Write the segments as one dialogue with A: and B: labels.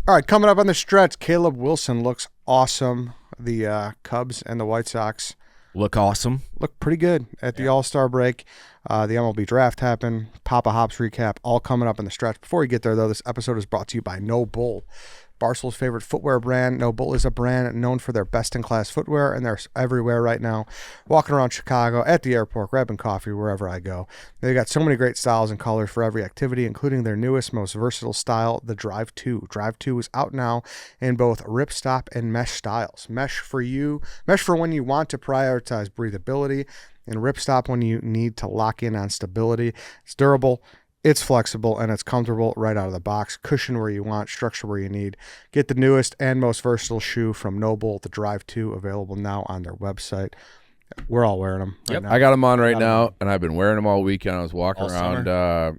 A: All right, coming up on the stretch, Caleb Wilson looks awesome. The Cubs and the White Sox
B: look awesome.
A: Look pretty good at the All Star Break. The MLB Draft happened. Papa Hops recap, all coming up in the stretch. Before we get there, though, this episode is brought to you by No Bull, Barstool's favorite footwear brand. No Bull is a brand known for their best-in-class footwear, and they're everywhere right now. Walking around Chicago, at the airport, grabbing coffee, wherever I go. They got so many great styles and colors for every activity, including their newest, most versatile style, the Drive 2. Drive 2 is out now in both ripstop and mesh styles. Mesh for when you want to prioritize breathability, and ripstop when you need to lock in on stability. It's durable, it's flexible, and it's comfortable right out of the box. Cushion where you want, structure where you need. Get the newest and most versatile shoe from Noble, the Drive 2, available now on their website. We're all wearing them right now.
C: I got them on right now, and I've been wearing them all weekend. I was walking
B: all
C: around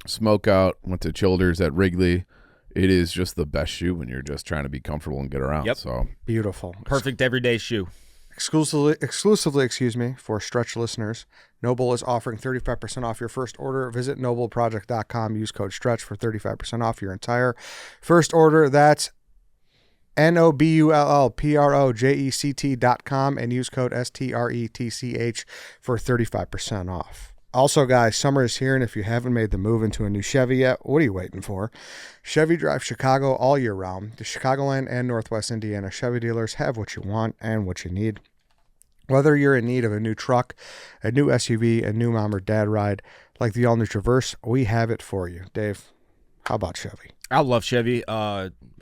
C: Smoke Out, went to Childers at Wrigley. It is just the best shoe when you're just trying to be comfortable and get around.
B: Yep.
C: So
A: beautiful.
B: Perfect everyday shoe.
A: Exclusively, for Stretch listeners, Noble is offering 35% off your first order. Visit nobleproject.com. Use code STRETCH for 35% off your entire first order. That's NOBULLPROJECT.com and use code STRETCH for 35% off. Also, guys, summer is here, and if you haven't made the move into a new Chevy yet, what are you waiting for? Chevy drives Chicago all year round. The Chicagoland and Northwest Indiana Chevy dealers have what you want and what you need. Whether you're in need of a new truck, a new SUV, a new mom or dad ride, like the all-new Traverse, we have it for you. Dave, how about Chevy?
B: I love Chevy.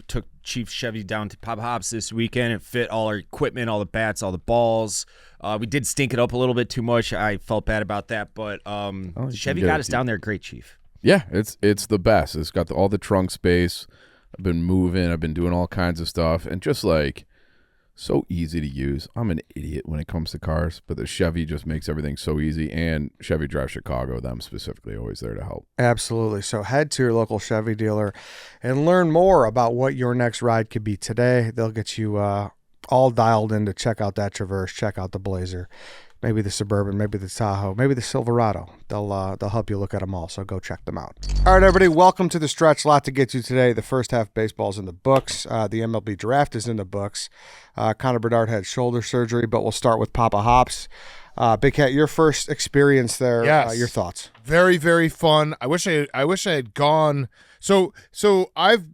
B: Took Chief Chevy down to Papa Hops this weekend. It fit all our equipment, all the bats, all the balls. We did stink it up a little bit too much. I felt bad about that, but Chevy got us down there great, Chief.
C: yeah, it's the best. It's got all the trunk space. I've been moving. I've been doing all kinds of stuff, and just like so easy to use. I'm an idiot when it comes to cars, but the Chevy just makes everything so easy. And Chevy Drive Chicago, them specifically, always there to help.
A: Absolutely. So head to your local Chevy dealer and learn more about what your next ride could be today. They'll get you all dialed in to check out that Traverse, check out the Blazer, maybe the Suburban, maybe the Tahoe, maybe the Silverado. They'll help you look at them all, so go check them out. All right, everybody, welcome to the stretch. A lot to get to today. The first half baseball's in the books. The MLB Draft is in the books. Connor Bedard had shoulder surgery, but we'll start with Papa Hops. Big Cat, your first experience there.
D: Yes.
A: Your thoughts?
D: Very, very fun. I wish I had gone. So I've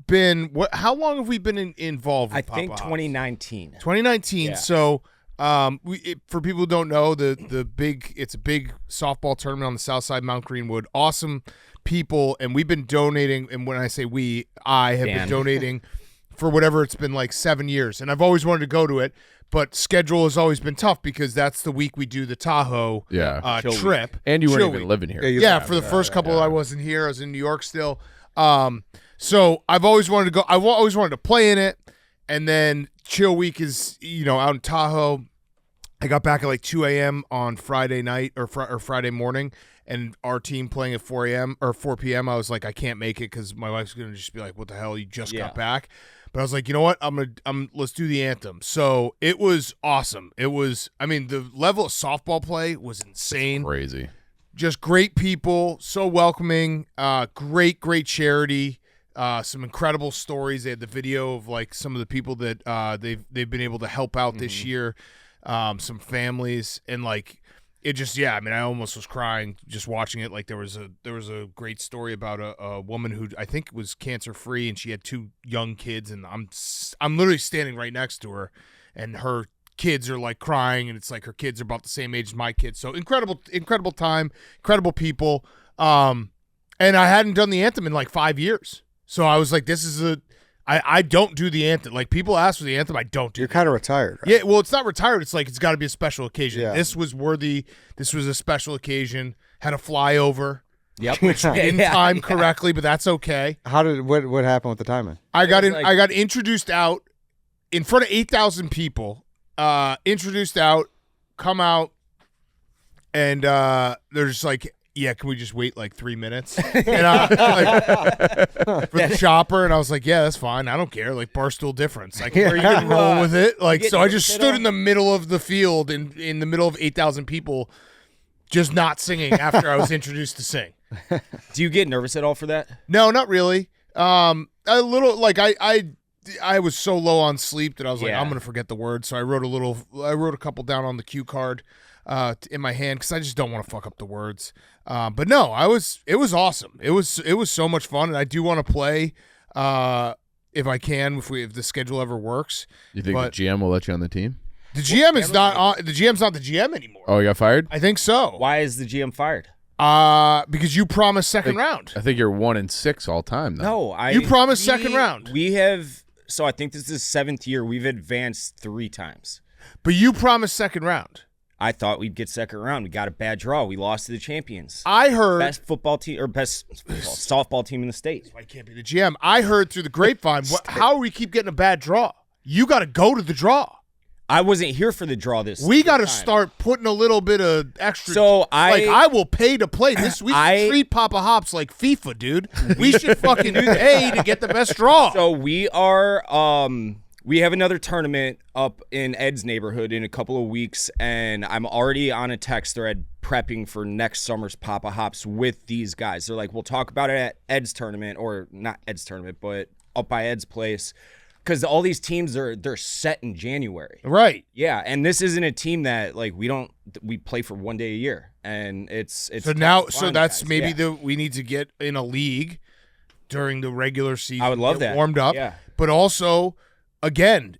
D: been. How long have we been involved with Papa Hops?
B: 2019.
D: 2019.
B: Yeah.
D: So for people who don't know, it's a big softball tournament on the south side of Mount Greenwood. Awesome people, and we've been donating. And when I say we, I have been donating for whatever it's been, like 7 years, and I've always wanted to go to it. But schedule has always been tough because that's the week we do the Tahoe trip.
C: Week. And you weren't even living here.
D: Yeah, for the first couple I wasn't here. I was in New York still. So I've always wanted to go. I always wanted to play in it. And then chill week is, out in Tahoe. I got back at like 2 a.m. on Friday night or Friday morning, and our team playing at 4 a.m. or 4 p.m. I was like, I can't make it because my wife's going to just be like, what the hell? You just got back. But I was like, you know what? Let's do the anthem. So it was awesome. It was, the level of softball play was insane.
C: It's crazy.
D: Just great people, so welcoming, great charity, some incredible stories. They had the video of like some of the people that they've been able to help out this year, some families, and like it just I almost was crying just watching it. Like there was a great story about a woman who I think was cancer free, and she had 2 young kids, and I'm literally standing right next to her, and her kids are like crying, and it's like her kids are about the same age as my kids. So incredible time, incredible people. And I hadn't done the anthem in like 5 years. So I was like, I don't do the anthem. Like people ask for the anthem, I don't do.
A: You're kind of retired, right?
D: Yeah, well, it's not retired. It's like it's got to be a special occasion.
A: Yeah.
D: This was worthy. This was a special occasion. Had a flyover.
B: Yep.
D: Which we didn't time correctly, but that's okay.
A: What happened with the timing?
D: I got introduced out in front of 8,000 people. Introduced out, come out, and they're just like, yeah, can we just wait like 3 minutes? And for the shopper, and I was like, yeah, that's fine. I don't care. Like Barstool difference. I can roll with it. Like so, I just stood in the middle of the field in the middle of 8,000 people, just not singing after I was introduced to sing.
B: Do you get nervous at all for that?
D: No, not really. a little like I was so low on sleep that I was like,
B: Yeah.
D: I'm gonna forget the words. So I wrote a couple down on the cue card in my hand because I just don't want to fuck up the words. But no, it was awesome. It was so much fun, and I do want to play if I can, if the schedule ever works.
C: You think
D: But
C: the GM will let you on the team?
D: the GM is not on. The GM's not the GM anymore.
C: Oh, you got fired?
D: I think so.
B: Why is the GM fired?
D: Because you promised second round.
C: I think you're 1-6 all time. Though.
B: No,
D: You promised second round.
B: We have. So I think this is 7th year. We've advanced 3 times.
D: But you promised second round.
B: I thought we'd get second round. We got a bad draw. We lost to the champions.
D: I heard.
B: Best football team or best softball team in the state.
D: I can't be the GM. I heard through the grapevine. How do we keep getting a bad draw? You got to go to the draw.
B: I wasn't here for the draw this.
D: We got to
B: time.
D: start putting a little bit of extra.
B: So
D: I will pay to play this. We should treat Papa Hops like FIFA, dude. We should fucking pay to get the best draw.
B: So we are. We have another tournament up in Ed's neighborhood in a couple of weeks, and I'm already on a text thread prepping for next summer's Papa Hops with these guys. They're like, we'll talk about it at Ed's tournament, or not Ed's tournament, but up by Ed's place, because all these teams they're set in January.
D: Right.
B: Yeah, and this isn't a team that like we play for one day a year, and it's
D: So now,
B: fun,
D: that's
B: guys.
D: maybe
B: Yeah.
D: we need to get in a league during the regular season.
B: I would love
D: get
B: that.
D: warmed up.
B: Yeah.
D: But also, again,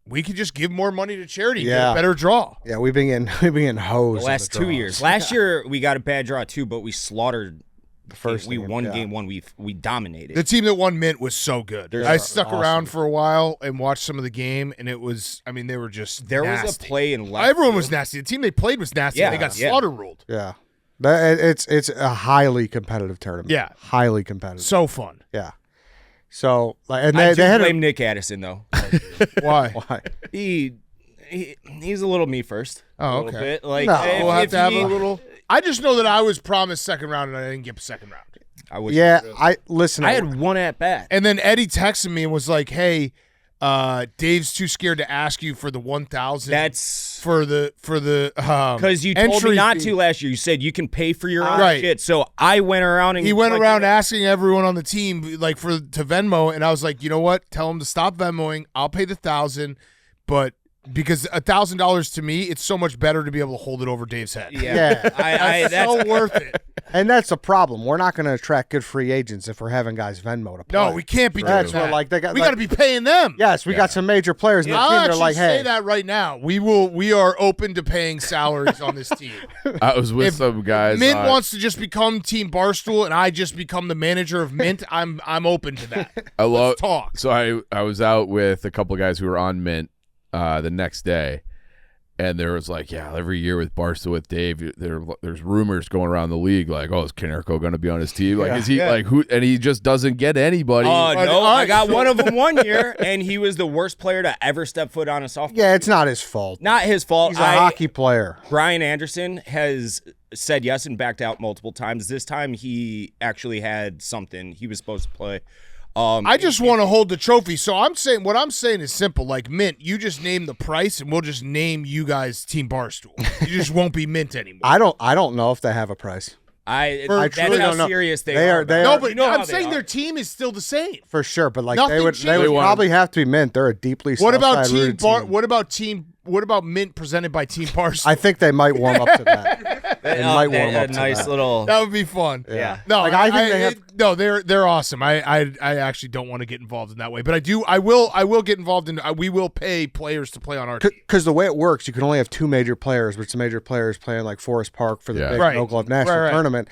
D: we could just give more money to charity. And get a
A: Yeah.
D: better draw.
A: Yeah, we've been getting hosed
B: the last 2 years. Last year we got a bad draw too, but we slaughtered the
A: first
B: We
A: game,
B: won
A: yeah.
B: game 1. We dominated.
D: The team that won Mint was so good.
B: They're
D: I stuck
A: awesome.
D: around for a while and watched some of the game, and it was. They were just.
B: There was a
D: nasty.
B: play in left
D: Everyone was
B: field.
D: nasty. The team they played was nasty.
B: Yeah,
D: They got
B: yeah.
D: slaughter ruled.
A: Yeah, it's a highly competitive tournament.
D: Yeah.
A: highly competitive.
D: So fun.
A: Yeah. So like, and
B: I
A: they
B: do
A: had
B: blame Nick Addison though.
D: Why?
A: why?
B: He's a little me first.
D: Oh,
B: a little
D: okay.
B: bit. Like
A: No,
B: if-
D: We'll have
B: if
D: to have
B: you
D: a
B: need-
D: little. I just know that I was promised second round and I didn't get second round.
B: I wish.
A: Yeah, I listen.
B: I had one at bat.
D: And then Eddie texted me and was like, "Hey, Dave's too scared to ask you for the 1,000.
B: That's
D: for the
B: because you told me
D: entry
B: not
D: fee."
B: to last year. You said you can pay for your own
D: Right.
B: shit. So I went around and
D: He went
B: collected
D: around
B: it.
D: asking everyone on the team like to Venmo, and I was like, you know what? Tell him to stop Venmoing. I'll pay the 1,000, but because $1,000 to me, it's so much better to be able to hold it over Dave's head.
B: Yeah,
A: Yeah.
B: that's
D: So worth it.
A: And that's the problem. We're not going to attract good free agents if we're having guys Venmo to play.
D: No, we can't be doing
A: That's
D: that.
A: what like they got.
D: we
A: like,
D: got to be paying them.
A: Yes, we got some major players in the
D: I'll
A: team. They're
D: actually
A: like,
D: say
A: hey,
D: that right now. We are open to paying salaries on this team.
C: I was with
D: If
C: some guys.
D: Mint wants to just become Team Barstool, and I just become the manager of Mint. I'm open to that.
C: I love
D: Let's talk.
C: So I was out with a couple of guys who were on Mint the next day, and there was like, yeah, every year with Barstool with Dave, there's rumors going around the league like, oh, is Canerco going to be on his team? Like, is he like who? And he just doesn't get anybody.
B: no, I got one of them one year, and he was the worst player to ever step foot on a softball.
A: yeah, it's not his fault.
B: Not his fault.
A: He's a hockey player.
B: Brian Anderson has said yes and backed out multiple times. This time he actually had something he was supposed to play.
D: I just want to hold the trophy. So what I'm saying is simple. Like Mint, you just name the price, and we'll just name you guys Team Barstool. You just won't be Mint anymore.
A: I don't know if they have a price
B: That's
A: truly
B: how
A: don't know.
B: serious they
A: They
B: are.
A: are- they
B: about
A: are-
B: it.
D: No, but
B: You know how
D: I'm
B: they
D: saying
B: are.
D: their team is still the same.
A: for sure. But like
D: Nothing
A: they would
D: changed.
A: probably have to be Mint. They're a deeply
D: What about
A: Southside rooted team.
D: What about Mint presented by Team Barstool?
A: I think they might warm up to that. They might warm up to
B: nice
A: that.
B: little.
D: that would be fun.
B: Yeah.
D: No,
A: Like, I think they have-
D: no, they're awesome. I actually don't want to get involved in that way, but I will get involved in. We will pay players to play on our team.
A: Because the way it works, you can only have 2 major players, which the major players playing like Forest Park for the
C: Yeah.
A: big
D: Right.
A: No Glove National
D: Right.
A: Tournament.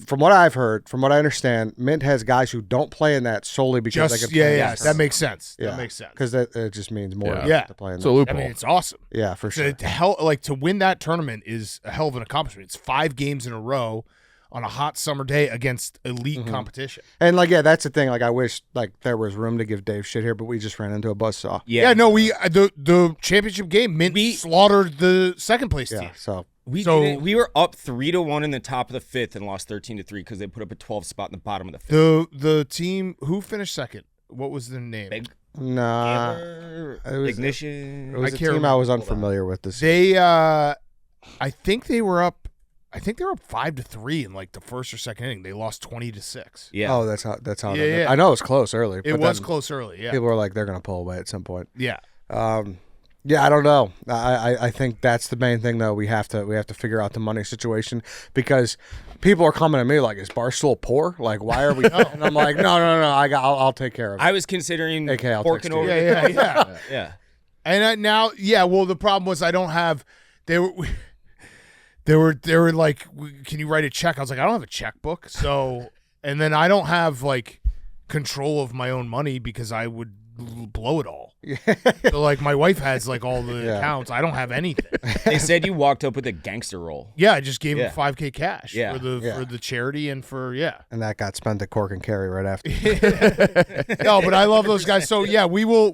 A: From what I've heard, from what I understand, Mint has guys who don't play in that solely because they
D: Just
A: can play in
D: that makes sense. That makes sense.
A: Because it just means more
C: Yeah.
A: to play in
C: It's a
A: that.
C: loophole.
D: I mean, it's awesome.
A: Yeah, for sure.
D: To win that tournament is a hell of an accomplishment. It's 5 games in a row on a hot summer day against elite
A: Mm-hmm.
D: competition.
A: And like, yeah, that's the thing. Like, I wish like there was room to give Dave shit here, but we just ran into a buzzsaw.
D: Yeah, no, the championship game, Mint slaughtered the second place
A: Yeah,
D: team.
A: so
B: We were up 3-1 in the top of the 5th and lost 13-3 because they put up a 12 spot in the bottom of the 5th.
D: The team who finished second, what was their name?
B: Big
A: nah,
B: Hammer,
A: it was-
B: Ignition.
A: it was
D: I
A: a
D: can't
A: team I was
D: remember.
A: unfamiliar with. This
D: They I think they were up I think they were up 5-3 in like the first or second inning. They lost 20-6.
B: Yeah.
A: Oh, that's how.
D: Yeah,
A: it-
D: yeah.
A: I know it was close early.
D: It
A: but
D: was
A: then
D: close early. Yeah.
A: People were like, they're gonna pull away at some point.
D: Yeah.
A: Yeah, I don't know. I think that's the main thing though. We have to figure out the money situation because people are coming to me like, is Barstool poor? Like, why are we? And I'm like, no. I'll take care of it.
B: I was considering
A: AK, I'll
B: forking
A: text you.
B: over.
D: Yeah.
B: Yeah.
D: And now, well, the problem was I don't have. They were like, can you write a check? I was like, I don't have a checkbook. So, and then I don't have like control of my own money because I would blow it all. So like my wife has like all the accounts. I don't have anything.
B: They said you walked up with a gangster roll.
D: Yeah, I just gave him $5,000 cash
B: Yeah.
D: for the charity and for
A: And that got spent at Cork and Carry right after.
D: No, but I love those guys. So yeah, we'll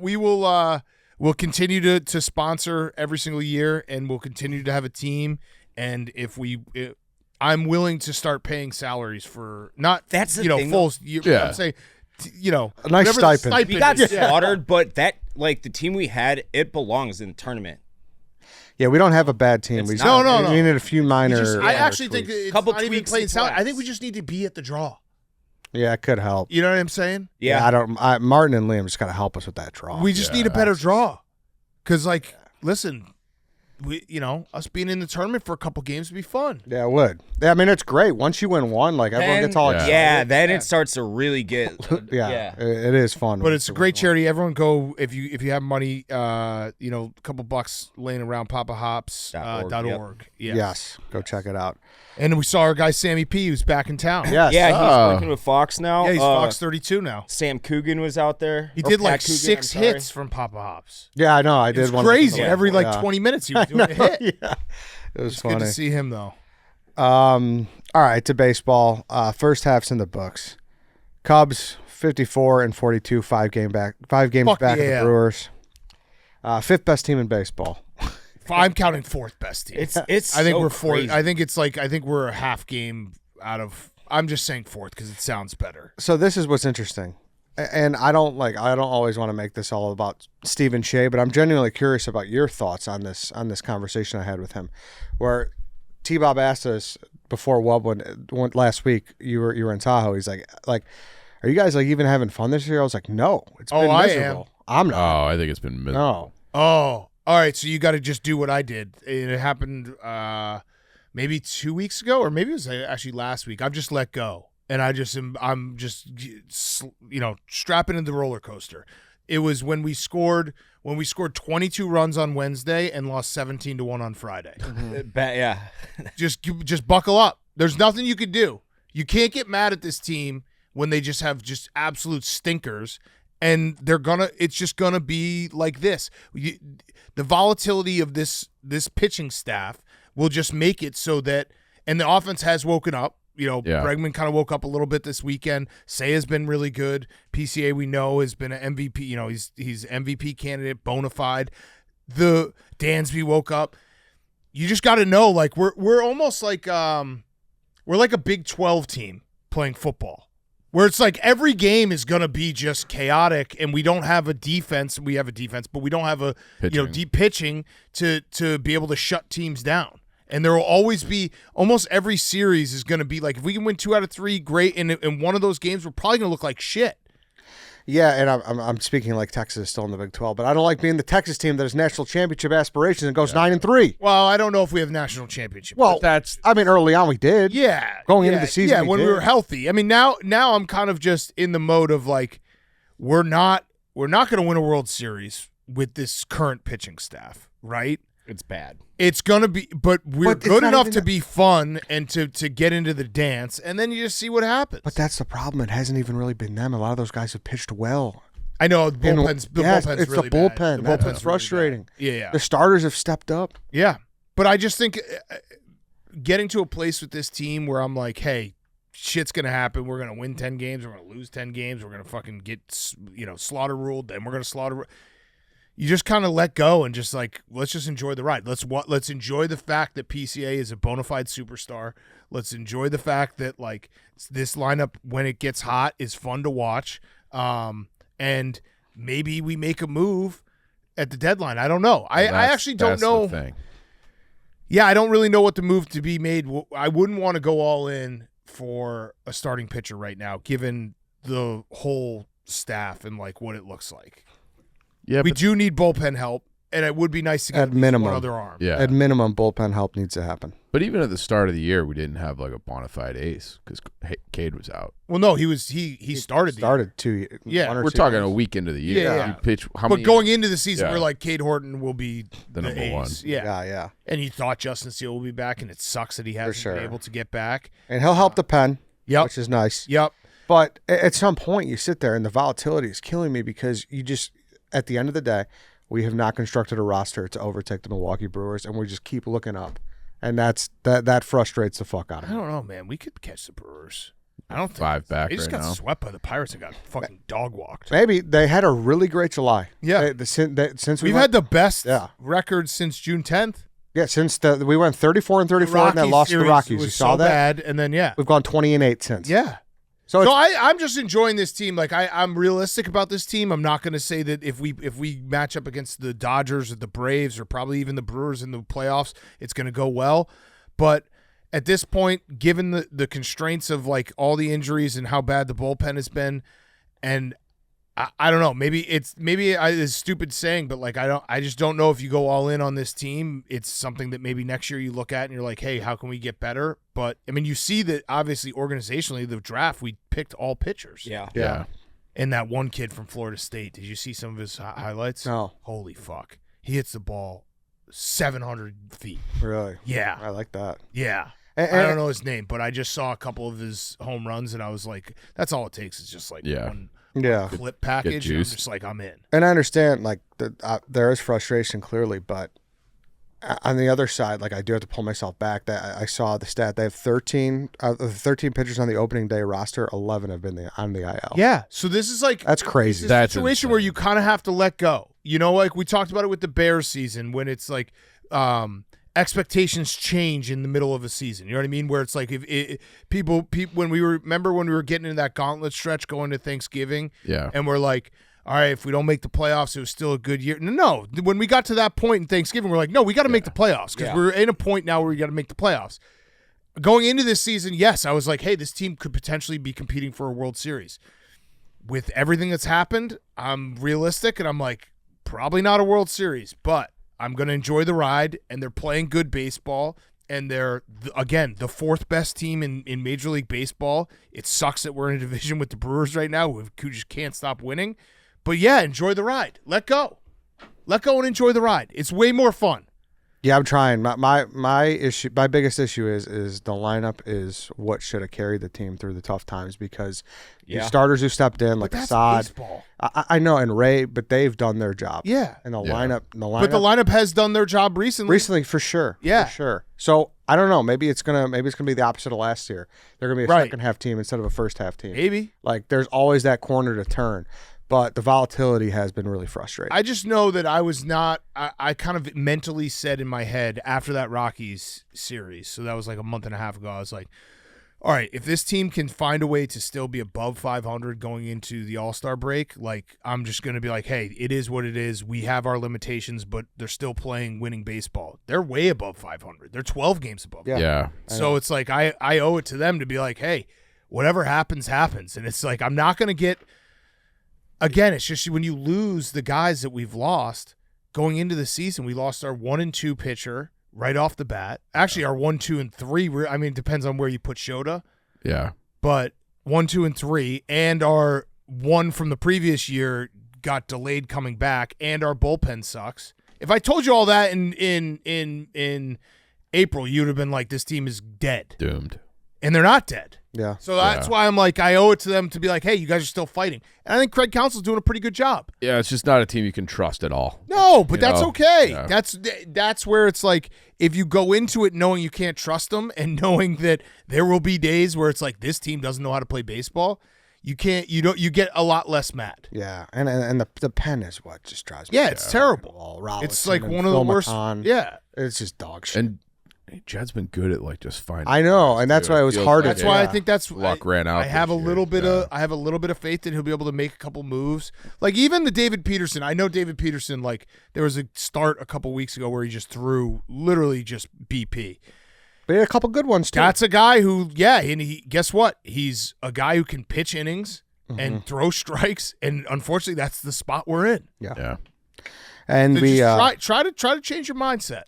D: continue to sponsor every single year, and we'll continue to have a team. And I'm willing to start paying salaries for not
B: That's the thing,
D: full.
C: Yeah.
D: I'm saying,
A: A nice
D: whatever the
A: stipend.
B: We got
D: is.
B: slaughtered, but that the team we had, it belongs in the tournament.
A: Yeah, we don't have a bad team.
B: It's
A: We
B: not.
D: No.
A: We needed a few minor.
D: I actually think
A: tweaks.
D: it's
B: Couple
D: not even
B: tweaks
D: playing
B: and
D: salary. I
B: flags.
D: think we just need to be at the draw.
A: Yeah, it could help.
D: You know what I'm saying?
B: Yeah.
A: I don't. Martin and Liam just got to help us with that draw.
D: We just need a better draw. Because listen, us being in the tournament for a couple games would be fun.
A: Yeah, it would. Yeah, I mean, it's great once you win one. Like everyone gets all excited.
B: Yeah, then it starts to really get.
A: Yeah, it is fun.
D: But it's a great charity. Everyone go if you have money. A couple bucks laying around. PapaHops.org.
A: Yes, go check it out.
D: And we saw our guy Sammy P, who's back in town.
A: Yes.
B: Yeah, he's working with Fox now.
D: Yeah, he's Fox 32 now.
B: Sam Coogan was out there.
D: He
B: Or
D: did like
B: Pat Coogan,
D: 6
B: I'm sorry.
D: hits from Papa Hops.
A: Yeah, I know. I did
D: It's
A: one.
D: crazy.
A: Yeah.
D: Every
A: Yeah.
D: 20 minutes he was doing a hit.
A: Yeah, it was
D: It's
A: funny.
D: good to see him though.
A: All right, to baseball. First half's in the books. Cubs 54-42, 5 games back
D: Fuck
A: of the
D: yeah.
A: Brewers. Fifth best team in baseball.
D: I'm counting fourth best team.
B: It's.
D: I think
B: so
D: we're fourth.
B: crazy.
D: I think we're a half game out of. I'm just saying fourth because it sounds better.
A: So this is what's interesting, and I don't always want to make this all about Stephen Shea, but I'm genuinely curious about your thoughts on this conversation I had with him, where T-Bob asked us before Wub went last week. You were in Tahoe. He's like, are you guys like even having fun this year? I was like, no, it's been
D: I
A: miserable. I'm not.
C: Oh, I think it's been miserable.
A: No.
D: Oh, all right. So you got to just do what I did. It happened maybe 2 weeks ago, or maybe it was actually last week. I've just let go, and I'm just strapping into the roller coaster. It was when we scored 22 runs on Wednesday and lost 17-1 on Friday.
B: Yeah.
D: just buckle up. There's nothing you could do. You can't get mad at this team when they just have just absolute stinkers. And it's just gonna be like this. The volatility of this pitching staff will just make it so that, and the offense has woken up. Bregman kind of woke up a little bit this weekend. Seiya's been really good. PCA we know has been an MVP. He's MVP candidate, bona fide. The Dansby woke up. You just got to know, like we're almost like we're like a Big 12 team playing football. Where it's like every game is going to be just chaotic, and we don't have a defense. We have a defense, but we don't have a deep pitching to be able to shut teams down. And there will always be almost every series is going to be like, if we can win 2 out of 3, great. And in one of those games, we're probably going to look like shit.
A: Yeah, and I'm speaking like Texas is still in the Big 12, but I don't like being the Texas team that has national championship aspirations and goes 9-3.
D: Well, I don't know if we have national championship.
A: Well, early on we did.
D: Yeah.
A: Going into the season.
D: Yeah,
A: we
D: when
A: did.
D: we were healthy. I mean, now I'm kind of just in the mode of like, we're not going to win a World Series with this current pitching staff, right?
B: It's bad.
D: It's gonna be, but we're
A: But it's
D: good
A: not
D: enough
A: even
D: to
A: that-
D: be fun and to get into the dance, and then you just see what happens.
A: But that's the problem. It hasn't even really been them. A lot of those guys have pitched well.
D: I know the bullpen's
A: It's
D: really
A: the bullpen.
D: bad. The
A: That's
D: bullpen's
A: what's frustrating.
D: Really bad.
A: The starters have stepped up.
D: Yeah. But I just think getting to a place with this team where I'm like, hey, shit's gonna happen. We're gonna win 10 games. We're gonna lose 10 games. We're gonna fucking get slaughter ruled. Then we're gonna slaughter. You just kind of let go and just like, let's just enjoy the ride. Let's enjoy the fact that PCA is a bona fide superstar. Let's enjoy the fact that like this lineup when it gets hot is fun to watch. And maybe we make a move at the deadline. I don't know. I actually don't know.
C: The thing.
D: Yeah, I don't really know what the move to be made. I wouldn't want to go all in for a starting pitcher right now, given the whole staff and like what it looks like.
C: Yeah,
D: we do need bullpen help, and it would be nice to get
A: at minimum
D: one other arm.
C: Yeah.
A: At minimum, bullpen help needs to happen.
C: But even at the start of the year, we didn't have like a bona fide ace because Cade was out.
D: Well, no, he started.
A: Started 2
D: Yeah,
A: one or
C: We're
A: two
C: talking
A: years.
C: a week into the year.
D: Yeah.
C: You pitch how
D: But
C: many?
D: going into the season,
C: Yeah.
D: we're like Cade Horton will be
C: The number
D: ace.
C: one.
D: Yeah.
A: Yeah.
D: And he thought Justin Steele will be back, and it sucks that he hasn't
A: sure.
D: been able to get back.
A: And he'll help the pen,
D: Yep.
A: which is nice.
D: Yep.
A: But at some point, you sit there and the volatility is killing me because you just, at the end of the day, we have not constructed a roster to overtake the Milwaukee Brewers, and we just keep looking up. And that frustrates the fuck out of
D: I
A: me.
D: don't know, man. We could catch the Brewers. I don't think
C: 5 back
D: they just
C: right
D: got
C: now.
D: swept by the Pirates and got fucking dog walked.
A: Maybe they had a really great July.
D: Yeah.
A: Since
D: We've
A: went,
D: had the best
A: Yeah.
D: record since June 10th.
A: yeah, since we went 34 and 34 and then lost to the Rockies.
D: Was
A: You saw
D: so
A: that?
D: bad, and then
A: We've gone 20 and 8 since.
D: yeah.
A: So
D: So
A: it's,
D: I'm just enjoying this team. Like I'm realistic about this team. I'm not going to say that if we match up against the Dodgers or the Braves or probably even the Brewers in the playoffs, it's going to go well. But at this point, given the constraints of like all the injuries and how bad the bullpen has been, and I don't know, maybe it's stupid saying, but like I just don't know if you go all in on this team. It's something that maybe next year you look at and you're like, hey, how can we get better? But I mean, you see that obviously organizationally, the draft we picked all pitchers.
C: Yeah.
D: And that one kid from Florida State, did you see some of his highlights?
A: No.
D: Holy fuck, he hits the ball 700 feet.
A: really,
D: Yeah,
A: I like that.
D: yeah.
A: And,
D: I don't know his name, but I just saw a couple of his home runs, and I was like, that's all it takes is just like
C: Yeah.
D: one
A: Yeah.
D: clip package. And I'm
C: juice.
D: just like, I'm in.
A: And I understand, like, there is frustration clearly, but on the other side, like, I do have to pull myself back. That I saw the stat. They have 13 of the 13 pitchers on the opening day roster. 11 have been on the IL.
D: Yeah. So this is like
A: That's crazy.
D: It's a
C: That's
D: situation
C: insane.
D: where you kind of have to let go. You know, like we talked about it with the Bears season when it's like expectations change in the middle of a season. You know what I mean? Where it's like if people when we were getting into that gauntlet stretch going to Thanksgiving,
C: Yeah.
D: and we're like, all right, if we don't make the playoffs, it was still a good year. No, when we got to that point in Thanksgiving, we're like, no, we got to make the playoffs because we're in a point now where we got to make the playoffs. Going into this season, yes, I was like, hey, this team could potentially be competing for a World Series. With everything that's happened, I'm realistic, and I'm like, probably not a World Series, but I'm going to enjoy the ride, and they're playing good baseball, and they're, again, the fourth best team in Major League Baseball. It sucks that we're in a division with the Brewers right now who just can't stop winning. But, yeah, enjoy the ride. Let go. Let go and enjoy the ride. It's way more fun.
A: Yeah, I'm trying. My issue, my biggest issue is the lineup is what should have carried the team through the tough times because the starters who stepped in, like
D: That's
A: Assad,
D: baseball.
A: I know, and Ray, but they've done their job.
D: Yeah.
A: And the
C: Yeah.
A: lineup,
D: But the lineup has done their job recently.
A: for sure.
D: Yeah.
A: for sure. So I don't know. Maybe it's gonna be the opposite of last year. They're gonna be a
D: Right.
A: second half team instead of a first half team.
D: Maybe.
A: Like there's always that corner to turn, but the volatility has been really frustrating.
D: I just know that I was not. I kind of mentally said in my head after that Rockies series, so that was like a month and a half ago. I was like, all right, if this team can find a way to still be above 500 going into the All Star break, like I'm just going to be like, hey, it is what it is. We have our limitations, but they're still playing winning baseball. They're way above 500. They're 12 games above.
A: Yeah.
C: Yeah.
D: So it's like I owe it to them to be like, hey, whatever happens, happens. And it's like I'm not going to get. Again, it's just when you lose the guys that we've lost going into the season, we lost our 1 and 2 pitcher right off the bat. Actually, our 1, 2, and 3. I mean, it depends on where you put Shota,
C: Yeah.
D: but 1, 2, and 3, and our one from the previous year got delayed coming back, and our bullpen sucks. If I told you all that in April, you'd have been like, this team is dead,
C: Doomed.
D: and they're not dead.
A: yeah.
D: So that's why I'm like, I owe it to them to be like, hey, you guys are still fighting. And I think Craig Counsell's doing a pretty good job.
C: Yeah, it's just not a team you can trust at all.
D: No, but
C: You
D: that's
C: know?
D: okay.
C: Yeah.
D: That's where it's like, if you go into it knowing you can't trust them and knowing that there will be days where it's like this team doesn't know how to play baseball, you get a lot less mad.
A: Yeah, and the pen is what just drives me.
D: Yeah, it's terrible.
A: Well, Robinson
D: It's like
A: and
D: one of the
A: Phil
D: worst.
A: McCann,
D: Yeah.
A: it's just dog shit.
C: And Jed's been good at like just finding.
A: I know, and that's why it was
C: Feels
A: hard.
C: like
D: That's why I
C: yeah.
D: think that's
C: Luck ran out
D: I have
C: this
D: a
C: year.
D: little bit
C: Yeah.
D: of I have a little bit of faith that he'll be able to make a couple moves. Like even the David Peterson. I know David Peterson. Like there was a start a couple weeks ago where he just threw literally just BP.
A: But he had a couple good ones too.
D: That's a guy who, and he guess what? He's a guy who can pitch innings and throw strikes, and unfortunately, that's the spot we're in.
C: Yeah.
A: And
D: So
A: we
D: just try to change your mindset.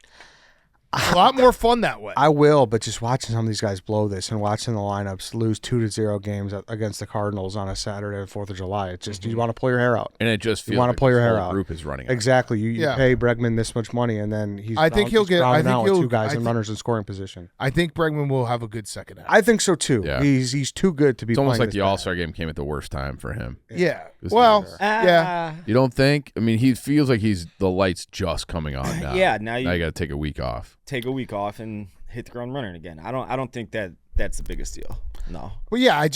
D: It's a lot more fun that way.
A: I will, but just watching some of these guys blow this and watching the lineups lose 2-0 games against the Cardinals on a Saturday or 4th of July, it's just you want to pull your hair out.
C: And it just feels
A: You want to
C: like
A: pull your
C: this
A: hair
C: whole
A: out.
C: group is running.
A: Exactly. You
D: Yeah.
A: pay Bregman this much money, and then he's
D: I think he'll
A: he's
D: get- I
A: rounding
D: think
A: out with
D: he'll-
A: two guys
D: I
A: and
D: think-
A: runners in scoring position.
D: I think Bregman will have a good second half.
A: I think so too.
C: Yeah.
A: He's too good to be.
C: It's almost
A: playing
C: like the
A: this
C: All
A: bad.
C: Star game came at the worst time for him.
D: Yeah.
C: This
D: Well,
C: year.
D: yeah.
C: You don't think? I mean, he feels like the light's just coming on now.
B: Yeah, now you
C: got to take a week off.
B: take a week off and hit the ground running again. I don't think that's the biggest deal. No.
D: Well, yeah. And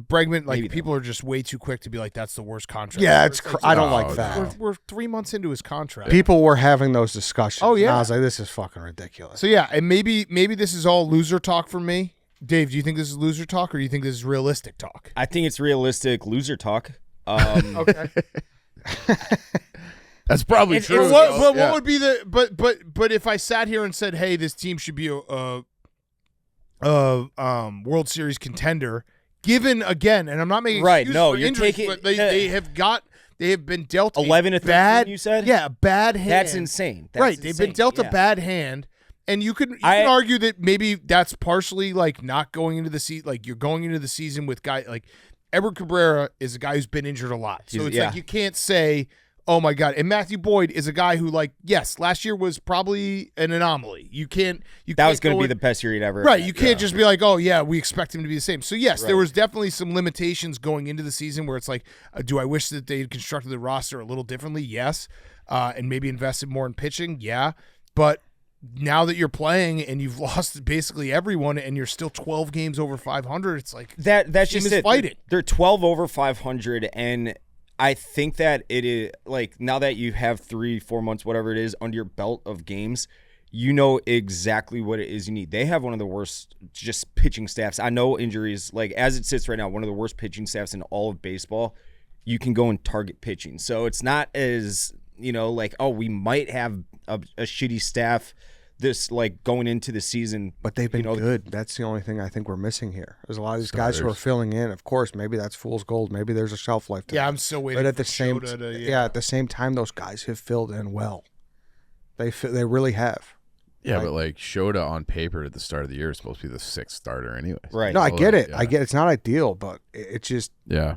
D: Bregman, like
B: Maybe
D: people are just way too quick to be like, that's the worst contract.
A: Yeah,
D: ever.
A: it's. I don't
C: No,
A: like
C: no.
A: that.
D: We're 3 months into his contract.
A: People were having those discussions.
D: Oh, yeah.
A: and I was like, this is fucking ridiculous.
D: So yeah, and maybe this is all loser talk for me. Dave, do you think this is loser talk, or do you think this is realistic talk?
B: I think it's realistic loser talk.
D: Okay.
C: That's probably
B: It's-
C: true.
B: it's-
D: What
C: Yeah.
D: would be the but if I sat here and said, hey, this team should be a World Series contender, given again, and I'm not making
B: Right,
D: excuses
B: no,
D: for
B: you're
D: injuries,
B: taking-
D: but they have been dealt a
B: 11 to 13,
D: bad,
B: you said?
D: yeah, a bad hand.
B: That's insane. That's
D: right, they've been
B: insane.
D: dealt
B: Yeah.
D: a bad hand. And you can argue that maybe that's partially like not going into the season, like you're going into the season with guy like Edward Cabrera is a guy who's been injured a lot. So it's like you can't say, oh my God. And Matthew Boyd is a guy who, like, yes, last year was probably an anomaly. You can't
B: That was
D: going
B: going to be the best year he'd ever.
D: right.
B: had.
D: You can't just be like, oh yeah, we expect him to be the same. So yes, there
B: Right.
D: was definitely some limitations going into the season where it's like, do I wish that they had constructed the roster a little differently? Yes, and maybe invested more in pitching. Yeah, but now that you're playing and you've lost basically everyone and you're still 12 games over 500, it's like
B: That's
D: team
B: just
D: is
B: it.
D: fighting.
B: They're 12 over 500, and I think that it is like now that you have 3-4 months, whatever it is, under your belt of games, you know exactly what it is you need. They have one of the worst just pitching staffs. I know injuries, like as it sits right now, one of the worst pitching staffs in all of baseball. You can go and target pitching. So it's not as, like, oh, we might have a shitty staff this like going into the season.
A: But they've been good. That's the only thing I think we're missing here. There's a lot of these guys who are
C: Starters.
A: filling in. Of course, maybe that's fool's gold. Maybe there's a shelf life to
D: Yeah,
A: that.
D: I'm still waiting.
A: But at the
D: for
A: same,
D: Shota to,
A: at the same time, those guys have filled in well. They really have.
C: Yeah,
A: Like-
C: but like Shota on paper at the start of the year is supposed to be the 6th starter anyway.
B: Right.
A: No, I get it.
C: Yeah.
A: I get it's not ideal, but it's just
C: Yeah.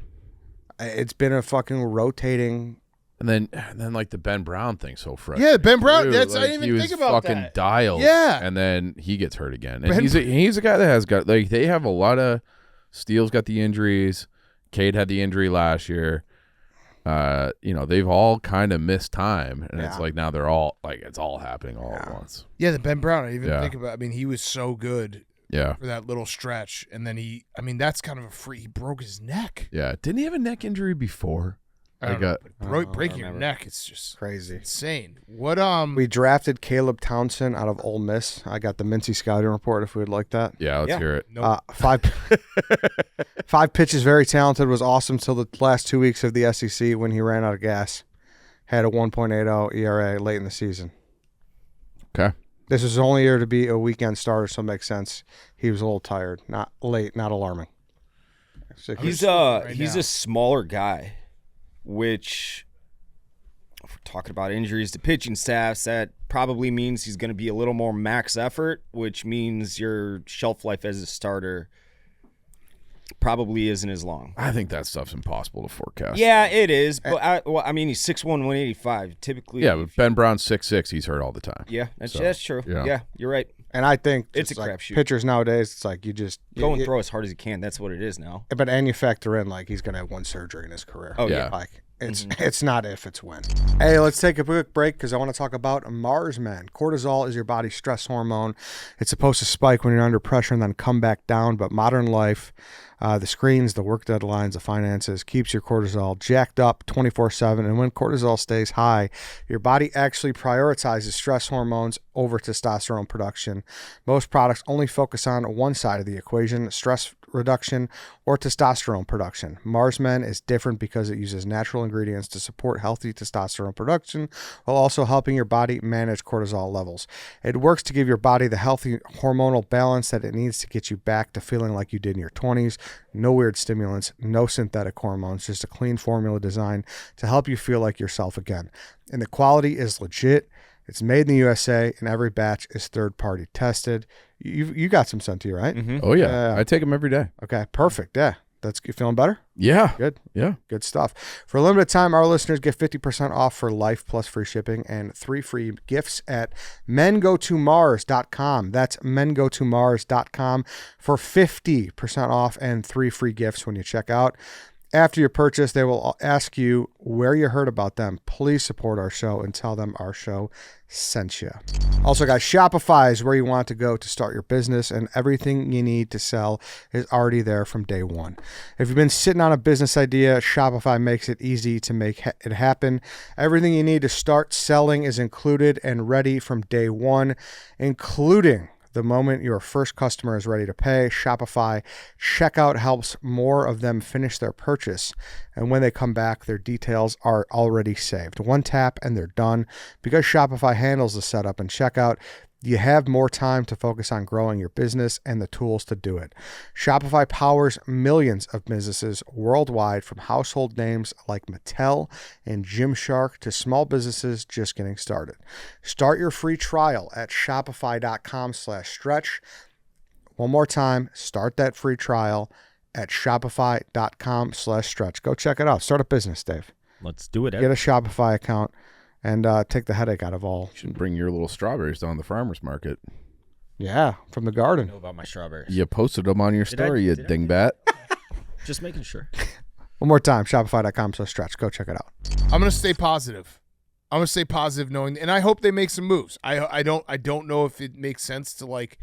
A: it's been a fucking rotating.
C: And then like the Ben Brown thing so frustrating.
D: Yeah, Ben Brown.
C: too.
D: That's I
C: Like,
D: didn't
C: he
D: even
C: was
D: think about
C: fucking
D: that.
C: dialed.
D: Yeah.
C: And then he gets hurt again. And
D: Ben
C: he's a guy that has got like they have a lot of Steele's got the injuries. Cade had the injury last year. They've all kind of missed time. And it's
A: Yeah.
C: like now they're all like it's all happening all at once.
D: Yeah, the Ben Brown. I didn't even
C: Yeah.
D: think about. I mean, he was so good
C: Yeah.
D: for that little stretch, and then that's kind of a free. He broke his neck.
C: Yeah. Didn't he have a neck injury before?
D: I don't
C: Like,
D: know, but breaking your
B: remember.
D: neck, it's just
A: Crazy.
D: insane. What
A: We drafted Caleb Townsend out of Ole Miss. I got the Mincy scouting report if we would like that.
C: Yeah, let's
B: Yeah.
C: hear it.
D: Nope.
A: Five pitches, very talented, was awesome till the last 2 weeks of the SEC when he ran out of gas. Had a 1.80 ERA late in the season.
C: Okay.
A: This is his only year to be a weekend starter, so it makes sense. He was a little tired. Not late, not alarming.
B: He's
D: right
B: he's
D: now.
B: a smaller guy, which if we're talking about injuries to pitching staffs, that probably means he's going to be a little more max effort, which means your shelf life as a starter probably isn't as long.
C: I think that stuff's impossible to forecast.
B: Yeah, it is, but he's 6'1", 185. Typically,
C: Yeah, but Ben Brown's 6'6". He's hurt all the time.
B: yeah, that's
C: So,
B: true.
C: yeah.
B: Yeah, you're right.
A: And I think
B: It's
A: just
B: a
A: like
B: crapshoot.
A: pitchers nowadays, it's like you just
B: Go and throw as hard as you can. That's what it is now.
A: But and you factor in like he's gonna have one surgery in his career.
B: Oh,
C: yeah.
A: Like It's not if, it's when. Hey, let's take a quick break because I want to talk about Marsman. Cortisol is your body's stress hormone. It's supposed to spike when you're under pressure and then come back down, but modern life, the screens, the work deadlines, the finances, keeps your cortisol jacked up 24/7. And when cortisol stays high, your body actually prioritizes stress hormones over testosterone production. Most products only focus on one side of the equation, stress reduction or testosterone production. Marsman is different because it uses natural ingredients to support healthy testosterone production while also helping your body manage cortisol levels. It works to give your body the healthy hormonal balance that it needs to get you back to feeling like you did in your 20s. No weird stimulants, no synthetic hormones, just a clean formula designed to help you feel like yourself again. And the quality is legit. It's made in the USA, and every batch is third-party tested. You got some sent to you, right?
C: Mm-hmm. Oh, yeah. I take them every day.
A: Okay, perfect. Yeah. That's you feeling better?
C: Yeah.
A: Good.
C: Yeah.
A: Good stuff. For a limited time, our listeners get 50% off for life plus free shipping and 3 free gifts at mengotomars.com. That's mengotomars.com for 50% off and 3 free gifts when you check out. After your purchase, they will ask you where you heard about them. Please support our show and tell them our show sent you. Also, guys, Shopify is where you want to go to start your business, and everything you need to sell is already there from day one. If you've been sitting on a business idea, Shopify makes it easy to make it happen. Everything you need to start selling is included and ready from day one, including the moment your first customer is ready to pay. Shopify checkout helps more of them finish their purchase. And when they come back, their details are already saved. One tap and they're done. Because Shopify handles the setup and checkout, you have more time to focus on growing your business and the tools to do it. Shopify powers millions of businesses worldwide, from household names like Mattel and Gymshark to small businesses just getting started. Start your free trial at shopify.com/stretch. One more time, start that free trial at shopify.com/stretch. Go check it out. Start a business, Dave.
B: Let's do it.
A: Get a Shopify account and take the headache out of all.
C: You should bring your little strawberries down the farmer's market.
A: Yeah, from the
B: I
A: garden.
B: know about my strawberries.
C: You posted them on your story, you dingbat.
B: Just making sure.
A: One more time, shopify.com/stretch. Go check it out.
D: I'm gonna stay positive. I'm gonna stay positive, knowing, and I hope they make some moves. I don't know if it makes sense to like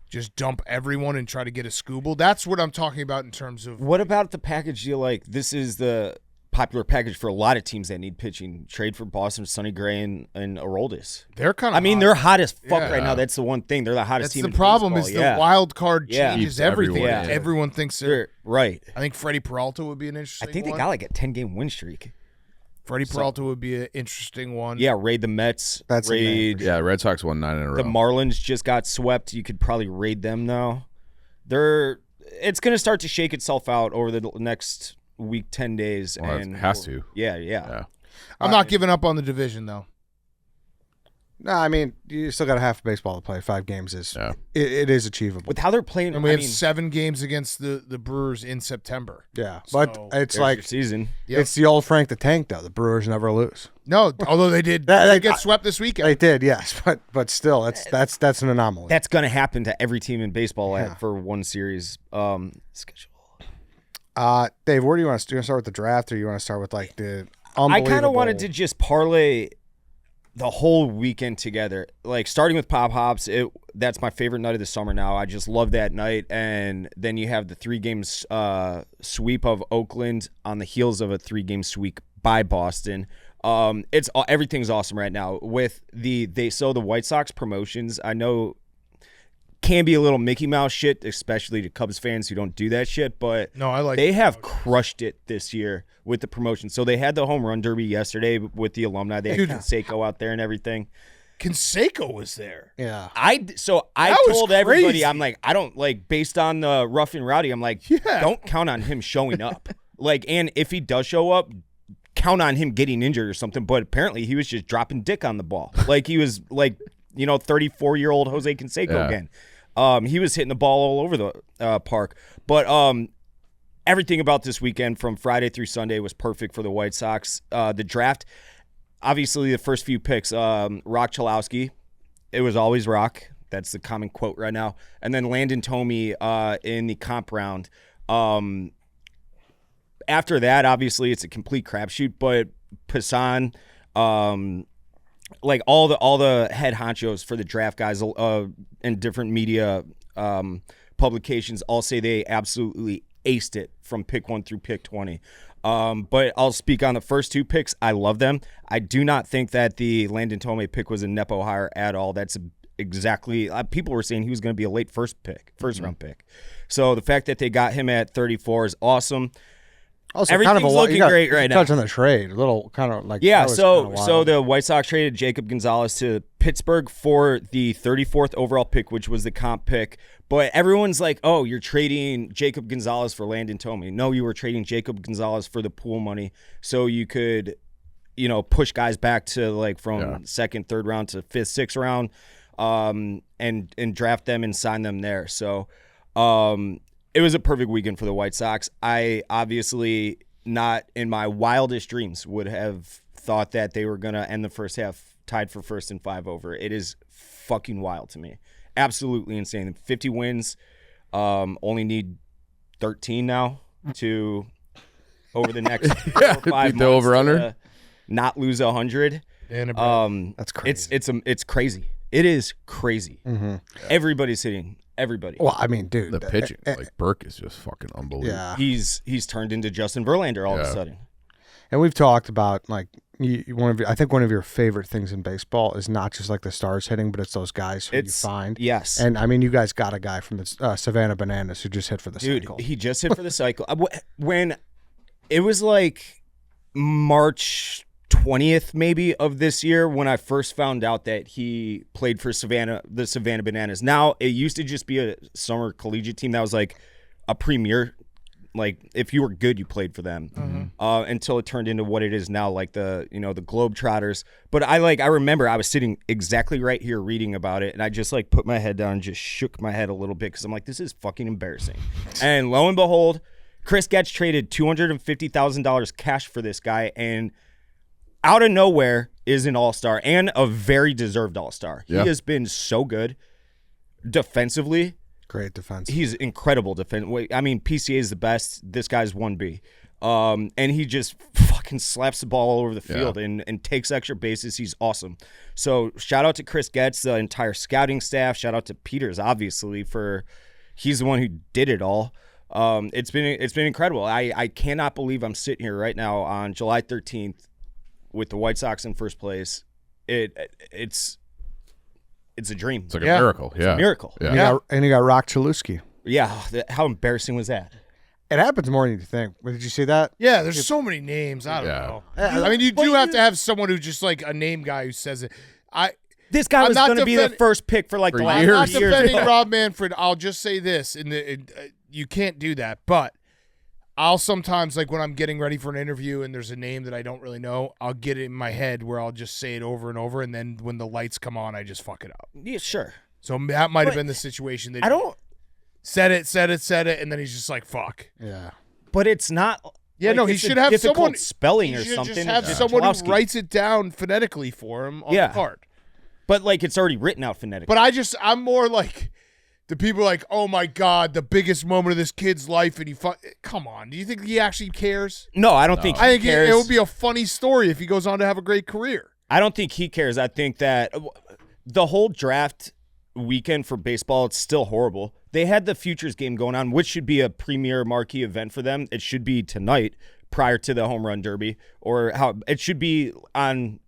D: just dump everyone and try to get a Scooble. That's what I'm talking about in terms of.
B: What about the package deal? Like, this is the popular package for a lot of teams that need pitching. Trade for Boston, Sonny Gray, and Aroldis.
D: They're kind of.
B: I mean, they're hot as fuck
D: Yeah.
B: right now. That's the one thing. They're the hottest
D: That's
B: team.
D: the
B: in
D: problem.
B: baseball.
D: Is the wild card
B: Yeah.
D: changes
C: Keeps
D: everything.
C: everyone
B: in.
D: Everyone thinks
B: They're right.
D: I think Freddie Peralta would be an
B: I
D: interesting.
B: think they got like a 10-game win streak.
D: Freddie Peralta would be an interesting one.
B: Yeah, raid the Mets.
A: That's the name
B: raid.
C: Yeah, Red Sox won 9 in a row.
B: The Marlins just got swept. You could probably raid them now. It's going to start to shake itself out over the next week, 10 days.
C: Well, it has to.
B: Yeah.
D: I'm not giving up on the division though.
A: No, I mean, you still got a half of baseball to play. 5 games is it is achievable.
B: With how they're playing,
D: And we have 7 games against the Brewers in September.
A: Yeah,
D: So,
A: but it's
B: there's
A: like
B: your season.
D: Yep.
A: it's the old Frank the Tank though. The Brewers never lose.
D: No, although they did
A: They
D: get swept this weekend.
A: They did, yes, but still, that's an anomaly.
B: That's going to happen to every team in baseball for one series schedule.
A: Dave, where do you want to? Do you want to start with the draft, or you want to start with like the?
B: I kind of wanted to just parlay the whole weekend together, like starting with Pop Hops. That's my favorite night of the summer now. I just love that night. And then you have the 3-game sweep of Oakland on the heels of a 3-game sweep by Boston. Everything's awesome right now with the White Sox promotions. I know can be a little Mickey Mouse shit, especially to Cubs fans who don't do that shit, but
D: No, I like
B: they have crushed it this year with the promotion. So they had the home run derby yesterday with the alumni. They had Canseco out there and everything.
D: Canseco was there.
A: Yeah.
B: I
D: That was
B: told everybody,
D: crazy.
B: I'm like, I don't like, based on the rough and rowdy, I'm like, don't count on him showing up. Like, and if he does show up, count on him getting injured or something. But apparently he was just dropping dick on the ball. Like he was like, 34-year-old Jose Canseco again. He was hitting the ball all over the park. But everything about this weekend from Friday through Sunday was perfect for the White Sox. The draft, obviously the first few picks, Rock Chalowski. It was always Rock. That's the common quote right now. And then Landon Tomey in the comp round. after that, obviously, it's a complete crapshoot. But Passan, like all the head honchos for the draft guys and different media publications all say they absolutely aced it from pick 1 through pick 20. But I'll speak on the first 2 picks. I love them. I do not think that the Landon Tome pick was a nepo hire at all. That's exactly people were saying he was going to be a late first round pick. So the fact that they got him at 34 is awesome.
A: Also,
B: everything's looking great right now.
A: Touch on the trade, a little kind of like
B: So the White Sox traded Jacob Gonzalez to Pittsburgh for the 34th overall pick, which was the comp pick. But everyone's like, "Oh, you're trading Jacob Gonzalez for Landon Tome." No, you were trading Jacob Gonzalez for the pool money, so you could, push guys back to like from second, third round to fifth, sixth round, and draft them and sign them there. So. It was a perfect weekend for the White Sox. I obviously not in my wildest dreams would have thought that they were going to end the first half tied for first and 5 over. It is fucking wild to me. Absolutely insane. 50 wins. Only need 13 now to over the next 4 or 5 months
C: the over-under.
B: Not lose 100.
A: That's crazy.
B: It's crazy. It is crazy.
A: Mm-hmm.
B: Everybody's hitting. Everybody.
A: Well, I mean, dude,
C: the pitching, like Burke is just fucking unbelievable.
A: Yeah,
B: he's turned into Justin Verlander all of a sudden.
A: And we've talked about like I think one of your favorite things in baseball is not just like the stars hitting, but it's those guys who you find.
B: Yes.
A: And I mean, you guys got a guy from the Savannah Bananas who just hit for the cycle.
B: Dude, he just hit for the cycle. When it was like March 20th maybe of this year when I first found out that he played for the Savannah Bananas. Now, it used to just be a summer collegiate team that was like a premier. Like, if you were good, you played for them. Until it turned into what it is now, like the Globetrotters. But I remember I was sitting exactly right here reading about it, and I just like put my head down and just shook my head a little bit because I'm like, this is fucking embarrassing. And lo and behold, Chris Getz traded $250,000 cash for this guy, and out of nowhere is an all-star and a very deserved all-star. He has been so good defensively.
A: Great defense.
B: He's incredible defense. I mean, PCA is the best. This guy's 1B. And he just fucking slaps the ball all over the field and takes extra bases. He's awesome. So shout out to Chris Getz, the entire scouting staff. Shout out to Peters, obviously, he's the one who did it all. It's been incredible. I cannot believe I'm sitting here right now on July 13th with the White Sox in first place. It's a dream.
C: It's like a miracle.
B: It's a miracle.
C: Yeah.
A: And you got Rock Chalewski.
B: Yeah. How embarrassing was that?
A: It happens more than you think. Did you see that?
D: Yeah, there's so many names. I don't know. I mean, you do have to have someone who's just like a name guy who says it.
B: This guy was going to be the first pick for like the last
D: years. I'm not
B: years.
D: defending Rob Manfred. I'll just say this: you can't do that. But I'll sometimes, like when I'm getting ready for an interview and there's a name that I don't really know, I'll get it in my head where I'll just say it over and over, and then when the lights come on, I just fuck it up.
B: Yeah, sure.
D: So that might have been the situation. That said it, and then he's just like, fuck.
A: Yeah.
B: But it's not.
D: Yeah, no, he should have someone
B: spelling or
D: something.
B: something.
D: Just have someone who writes it down phonetically for him on the card.
B: But like it's already written out phonetically.
D: But I'm more like the people like, oh my God, the biggest moment of this kid's life, and come on. Do you think he actually cares?
B: No, I don't think he cares.
D: It would be a funny story if he goes on to have a great career.
B: I don't think he cares. I think that the whole draft weekend for baseball, it's still horrible. They had the Futures game going on, which should be a premier marquee event for them. It should be tonight prior to the Home Run Derby, or how it should be on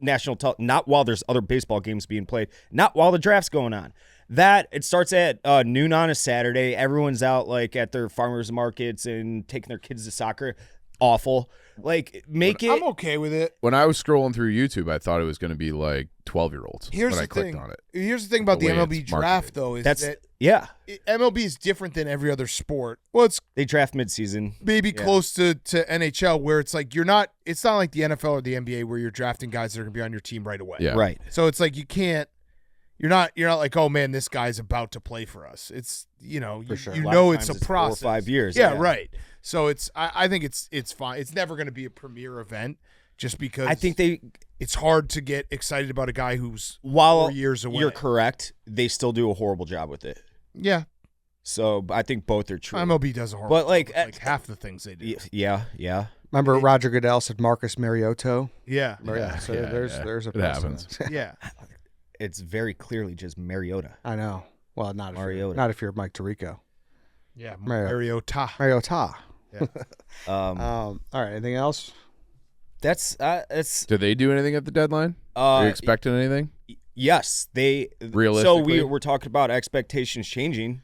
B: national television, not while there's other baseball games being played, not while the draft's going on. That it starts at noon on a Saturday. Everyone's out like at their farmers markets and taking their kids to soccer. Awful. Like
D: I'm okay with it.
C: When I was scrolling through YouTube, I thought it was going to be like 12-year-olds.
D: Here's
C: when
D: the
C: I clicked
D: thing.
C: on it.
D: Here's the thing about the MLB draft, though, is that MLB is different than every other sport. Well,
B: they draft midseason,
D: maybe close to NHL, where it's like it's not like the NFL or the NBA where you're drafting guys that are going to be on your team right away.
C: Yeah.
B: Right.
D: So it's like you're not like, oh man, this guy's about to play for us. It's you know it's a process.
B: 4 or 5 years.
D: Yeah, right. So I think it's fine. It's never going to be a premier event just because
B: I think
D: it's hard to get excited about a guy who's
B: while
D: 4 years away.
B: You're correct. They still do a horrible job with it.
D: Yeah.
B: So I think both are true.
D: MLB does a horrible
B: But, like,
D: half the things they do.
B: Yeah.
A: Remember Roger Goodell said Marcus Mariota?
D: Yeah.
A: So there's a
C: It happens.
A: precedent.
D: Yeah.
B: It's very clearly just Mariota.
A: I know. Well, not
B: Mariota.
A: Not if you're Mike Tirico.
D: Yeah.
A: Mariota.
D: Yeah.
A: All right. Anything else?
B: That's
C: Did they do anything at the deadline? Are you expecting anything?
B: yes. They
C: Realistically?
B: So we're talking about expectations changing.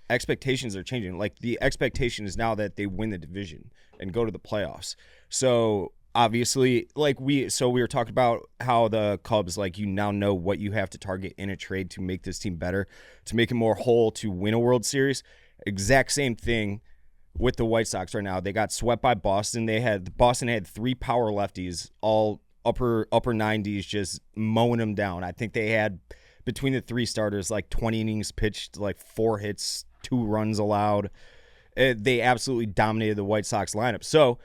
B: Expectations are changing. Like the expectation is now that they win the division and go to the playoffs. So obviously, like we were talking about how the Cubs, like, you now know what you have to target in a trade to make this team better, to make it more whole, to win a World Series. Exact same thing with the White Sox right now. They got swept by Boston. Boston had 3 power lefties, all upper 90s, just mowing them down. I think they had, between the 3 starters, like 20 innings pitched, like 4 hits, 2 runs allowed. They absolutely dominated the White Sox lineup. So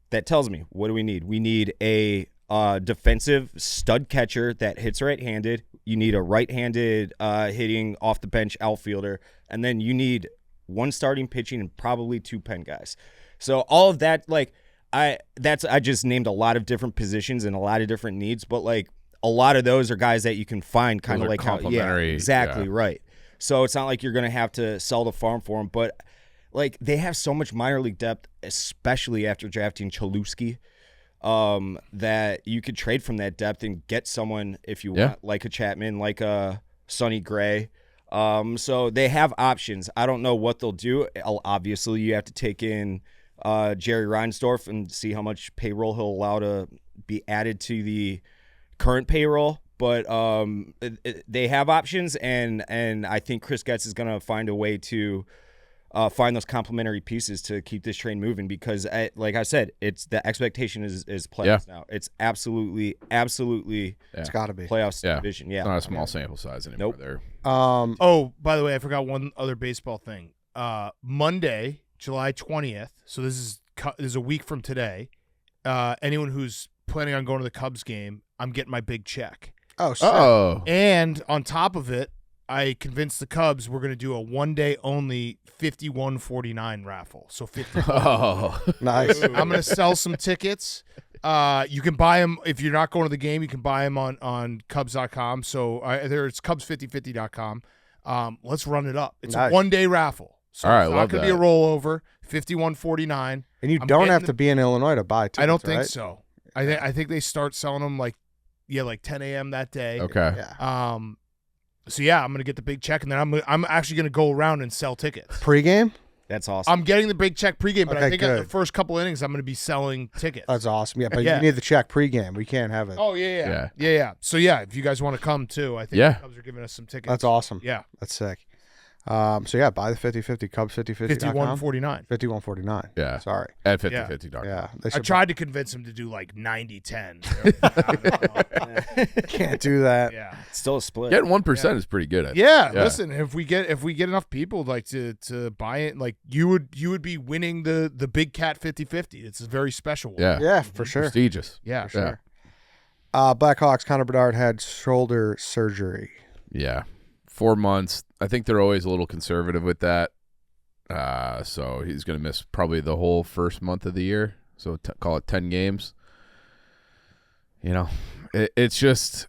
B: that tells me, what do we need? We need a defensive stud catcher that hits right-handed. You need a right-handed hitting off the bench outfielder, and then you need 1 starting pitching and probably 2 pen guys. So all of that, like, I just named a lot of different positions and a lot of different needs, but like a lot of those are guys that you can find kind of like
C: complementary.
B: Exactly right. So it's not like you're gonna have to sell the farm for them, but like they have so much minor league depth, especially after drafting Chalupski, that you could trade from that depth and get someone if you want, like a Chapman, like a Sonny Gray. So they have options. I don't know what they'll do. Obviously, you have to take in Jerry Reinsdorf and see how much payroll he'll allow to be added to the current payroll. But they have options, and I think Chris Getz is going to find a way to find those complementary pieces to keep this train moving, because, like I said, it's the expectation is playoffs now. It's absolutely
A: It's got to be
B: playoffs division. Yeah,
C: It's not a small sample size anymore.
B: Nope.
C: There.
D: Oh, by the way, I forgot one other baseball thing. Monday, July 20th. So this is a week from today. Anyone who's planning on going to the Cubs game, I'm getting my big check.
A: Oh, sick.
D: And on top of it, I convinced the Cubs we're going to do a one-day only 51.49 raffle. So 50.
A: Nice.
D: I'm going to sell some tickets. You can buy them if you're not going to the game. You can buy them on Cubs.com. So it's Cubs5050.com. Let's run it up. It's
A: Nice.
D: a one-day raffle. So
C: All right,
D: it's not
C: love
D: going to be a
C: that.
D: rollover. 51.49.
A: And you
D: I'm
A: don't
D: getting
A: have to be in Illinois to buy tickets.
D: I don't think
A: right?
D: so. I think they start selling them like 10 a.m. that day.
C: Okay.
A: Yeah.
D: So yeah, I'm gonna get the big check, and then I'm actually gonna go around and sell tickets.
A: Pre-game?
B: that's awesome.
D: I'm getting the big check pregame, but I
A: Okay,
D: think
A: good.
D: the first couple innings I'm gonna be selling tickets.
A: That's awesome. Yeah, but
D: Yeah.
A: you need the check pre-game. We can't have it.
D: Oh yeah. So yeah, if you guys want to come too, I think
C: Yeah.
D: the Cubs are giving us some tickets.
A: That's awesome.
D: Yeah,
A: That's sick. So yeah, buy the 50-50, Cubs5050.com.
D: 51.49.
A: 51.49.
C: Yeah.
A: Sorry.
C: At 50-50.
A: Yeah. They
D: I
A: should
D: tried to convince him to do like 90-10.
A: can't do that.
D: Yeah.
B: It's still a split.
C: Getting 1% is pretty good. I think.
D: Yeah,
C: Yeah.
D: listen, if we get enough people like to buy it, like you would be winning the Big Cat 50-50. It's a very special one.
C: Yeah.
A: Yeah, for sure.
C: Prestigious.
D: Yeah,
A: For sure. Blackhawks, Connor Bedard had shoulder surgery.
C: Yeah. 4 months. I think they're always a little conservative with that. So he's going to miss probably the whole first month of the year. So call it 10 games. You know, it's just.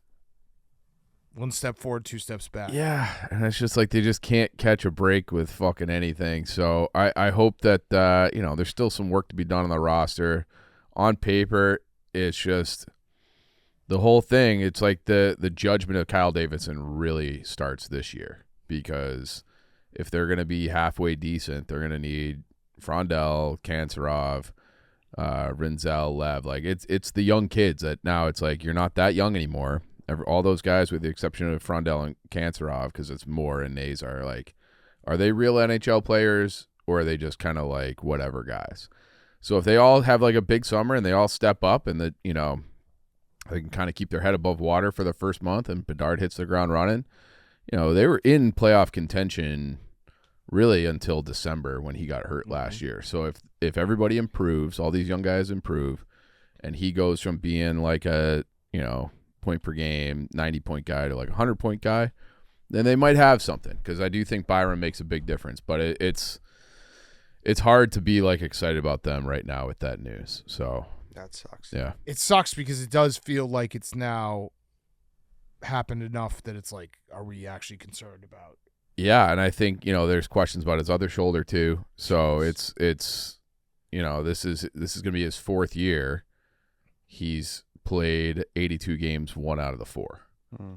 D: One step forward, 2 steps back.
C: Yeah. And it's just like they just can't catch a break with fucking anything. So I hope that, there's still some work to be done on the roster. On paper, it's just. The whole thing, it's like the judgment of Kyle Davidson really starts this year, because if they're going to be halfway decent, they're going to need Frondell, Kanserov, Rinzel, Lev. Like it's the young kids that now it's like you're not that young anymore. All those guys, with the exception of Frondell and Kanserov, because it's Moore and Nazar, like, are they real NHL players, or are they just kind of like whatever guys? So if they all have like a big summer and they all step up and they can kind of keep their head above water for the first month, and Bedard hits the ground running. They were in playoff contention really until December when he got hurt last year. So if everybody improves, all these young guys improve, and he goes from being like a, point per game, 90-point guy to like a 100-point guy, then they might have something, because I do think Byron makes a big difference. But it's hard to be like excited about them right now with that news. So
A: that sucks.
C: yeah,
D: It sucks because it does feel like it's now happened enough that it's like, are we actually concerned about?
C: yeah, and I think there's questions about his other shoulder too. So it's this is going to be his 4th year. He's played 82 games, 1 out of the 4.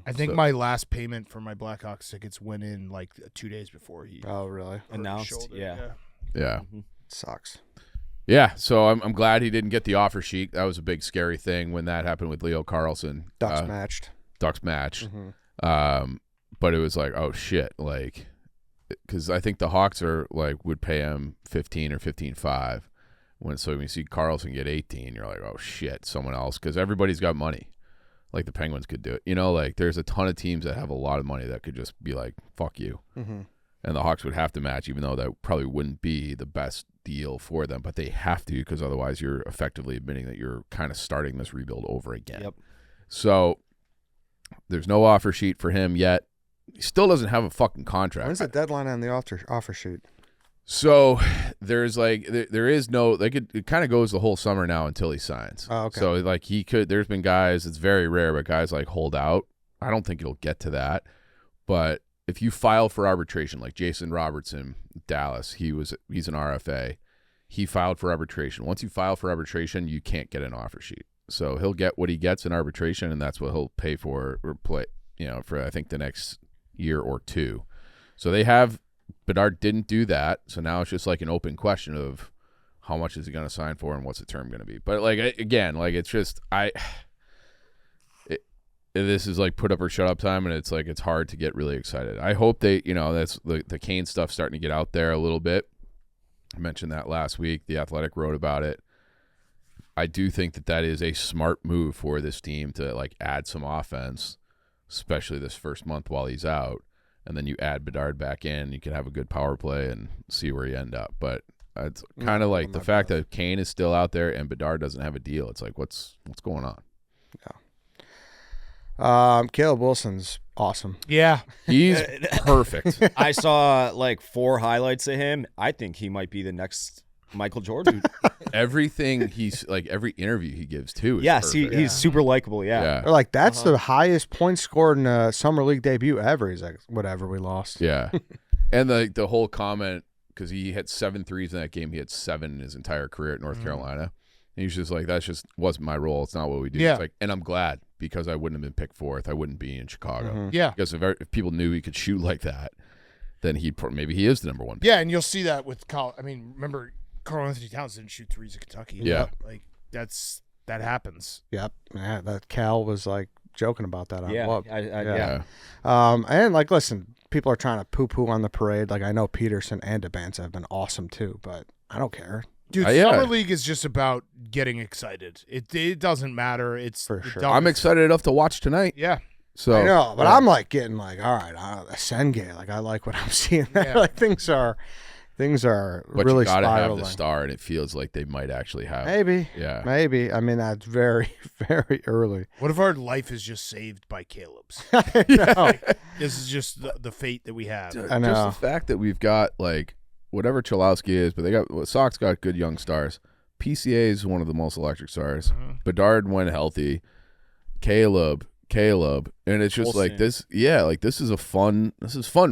D: I think my last payment for my Blackhawks tickets went in like 2 days before he
A: Oh, really?
D: hurt his
B: Announced,
D: shoulder.
C: Yeah.
A: Sucks.
C: Yeah, so I'm glad he didn't get the offer sheet. That was a big scary thing when that happened with Leo Carlsson.
A: Ducks matched.
C: Ducks matched.
A: Mm-hmm.
C: But it was like, oh shit, like, because I think the Hawks would pay him 15 or 15.5. When you see Carlson get 18, you're like, oh shit, someone else, because everybody's got money. Like the Penguins could do it. Like there's a ton of teams that have a lot of money that could just be like, fuck you.
A: Mm-hmm.
C: And the Hawks would have to match, even though that probably wouldn't be the best deal for them. But they have to, because otherwise you're effectively admitting that you're kind of starting this rebuild over again.
B: Yep.
C: So there's no offer sheet for him yet. He still doesn't have a fucking contract.
A: When's the deadline on the offer sheet?
C: So there's there is no, it kind of goes the whole summer now until he signs.
A: Oh, okay.
C: So there's been guys, it's very rare, but guys hold out. I don't think it'll get to that. But if you file for arbitration, like Jason Robertson, Dallas, he's an RFA. He filed for arbitration. Once you file for arbitration, you can't get an offer sheet. So he'll get what he gets in arbitration, and that's what he'll pay for or play, for I think the next year or 2. So they have. Bedard didn't do that, so now it's just like an open question of how much is he going to sign for and what's the term going to be. But it's just this is like put up or shut up time, and it's hard to get really excited. I hope they, that's the Kane stuff starting to get out there a little bit. I mentioned that last week. The Athletic wrote about it. I do think that is a smart move for this team to add some offense, especially this first month while he's out. And then you add Bedard back in, you can have a good power play and see where you end up. But it's kind of like the fact that Kane is still out there and Bedard doesn't have a deal. It's like, what's going on?
A: Yeah. Caleb Wilson's awesome.
D: Yeah.
C: He's perfect.
B: I saw 4 highlights of him. I think he might be the next Michael Jordan.
C: Everything every interview he gives too is
B: Yes,
C: perfect.
B: he's super likable. Yeah.
A: They're like, that's the highest points scored in a summer league debut ever. He's like, whatever, we lost.
C: Yeah. And the whole comment, because he hit 7 threes in that game, he had 7 in his entire career at North Carolina. And he's just like, that's just wasn't my role. It's not what we do.
D: Yeah.
C: It's like, and I'm glad, because I wouldn't have been picked 4th. I wouldn't be in Chicago.
D: Yeah.
C: Because if people knew he could shoot like that, then maybe he is the number 1 pick.
D: Yeah, and you'll see that with remember Karl Anthony Towns didn't shoot 3s at Kentucky.
C: Yeah.
D: That happens.
A: Yep. Yeah, that Cal was joking about that on
B: Yeah.
A: Love.
B: Yeah.
A: And listen, people are trying to poo-poo on the parade. I know Peterson and DeBanza have been awesome too, but I don't care.
D: Dude,
C: Yeah.
D: Summer League is just about getting excited. It doesn't matter. It's
A: For
D: the
A: sure.
D: dumbest-
C: I'm excited enough to watch tonight.
D: Yeah.
C: So
A: I know, but I'm getting all right, Senge. I like what I'm seeing there.
D: Yeah.
A: Things are
C: but
A: really
C: you gotta
A: spiraling.
C: have the star, and it feels like they might actually have.
A: Maybe.
C: Yeah.
A: Maybe. I mean, that's very, very early.
D: What if our life is just saved by Caleb's?
A: No.
D: This is just the fate that we have.
A: I know.
C: Just the fact that we've got whatever Cholowski is, but Sox got good young stars. PCA is one of the most electric stars. Bedard when healthy. Caleb, and it's just
B: Wilson.
C: this. Yeah, this is fun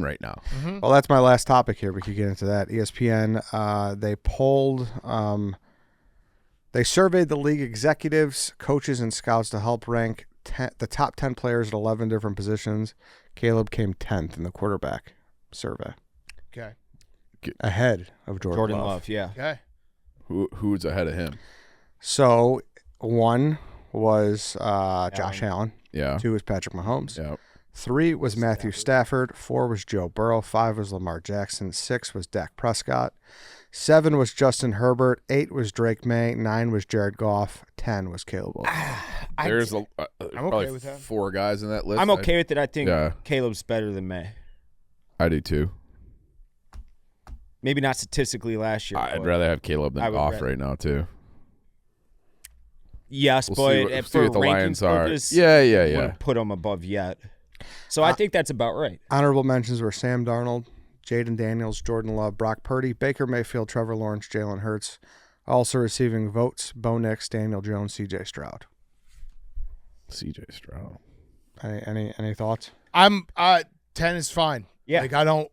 C: right now.
A: Well, that's my last topic here. We could get into that. ESPN, they polled, they surveyed the league executives, coaches, and scouts to help rank the top 10 players at 11 different positions. Caleb came 10th in the quarterback survey,
D: Okay.
A: ahead of Jordan Love.
B: Love. Yeah.
D: Okay.
C: Who's ahead of him?
A: So 1 was Josh Allen.
C: Yeah.
A: 2 was Patrick Mahomes.
C: Yeah.
A: 3 was Matthew Stafford. 4 was Joe Burrow. 5 was Lamar Jackson. 6 was Dak Prescott. 7 was Justin Herbert. 8 was Drake May. 9 was Jared Goff. 10 was Caleb Wilson.
C: There's
D: I'm
C: probably
D: okay with that.
C: 4 guys in that list.
B: I'm okay with it. I think
C: Yeah.
B: Caleb's better than May.
C: I do too.
B: Maybe not statistically last year.
C: I'd
B: but
C: rather have Caleb
B: I
C: than
B: would
C: Goff
B: rather-
C: right now too.
B: Yes,
C: We'll
B: but
C: see what
B: for
C: the
B: rankings
C: Lions are.
B: purpose,
C: Yeah.
B: wouldn't put him above yet. So I think that's about right.
A: Honorable mentions were Sam Darnold, Jaden Daniels, Jordan Love, Brock Purdy, Baker Mayfield, Trevor Lawrence, Jalen Hurts. Also receiving votes, Bo Nix, Daniel Jones, C.J. Stroud.
C: C.J. Stroud.
A: Any thoughts?
D: 10 is fine.
B: Yeah.
D: Like I don't.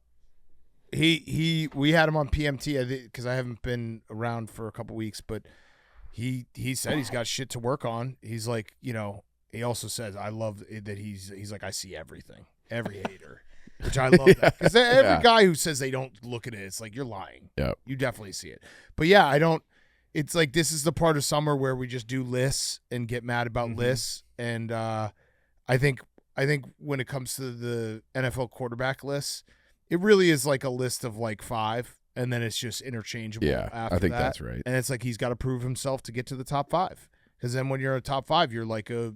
D: We had him on PMT because I haven't been around for a couple weeks, but he said he's got shit to work on. He's like, he also says I love that he's like I see everything, every hater, which I love that because every guy who says they don't look at it, it's like you're lying.
C: Yeah,
D: you definitely see it. But yeah, I don't. It's like this is the part of summer where we just do lists and get mad about lists, and I think when it comes to the NFL quarterback lists, it really is like a list of like 5, and then it's just interchangeable.
C: Yeah,
D: after
C: I think
D: that.
C: that's right.
D: And it's like he's got to prove himself to get to the top 5, because then when you're a top 5, you're like a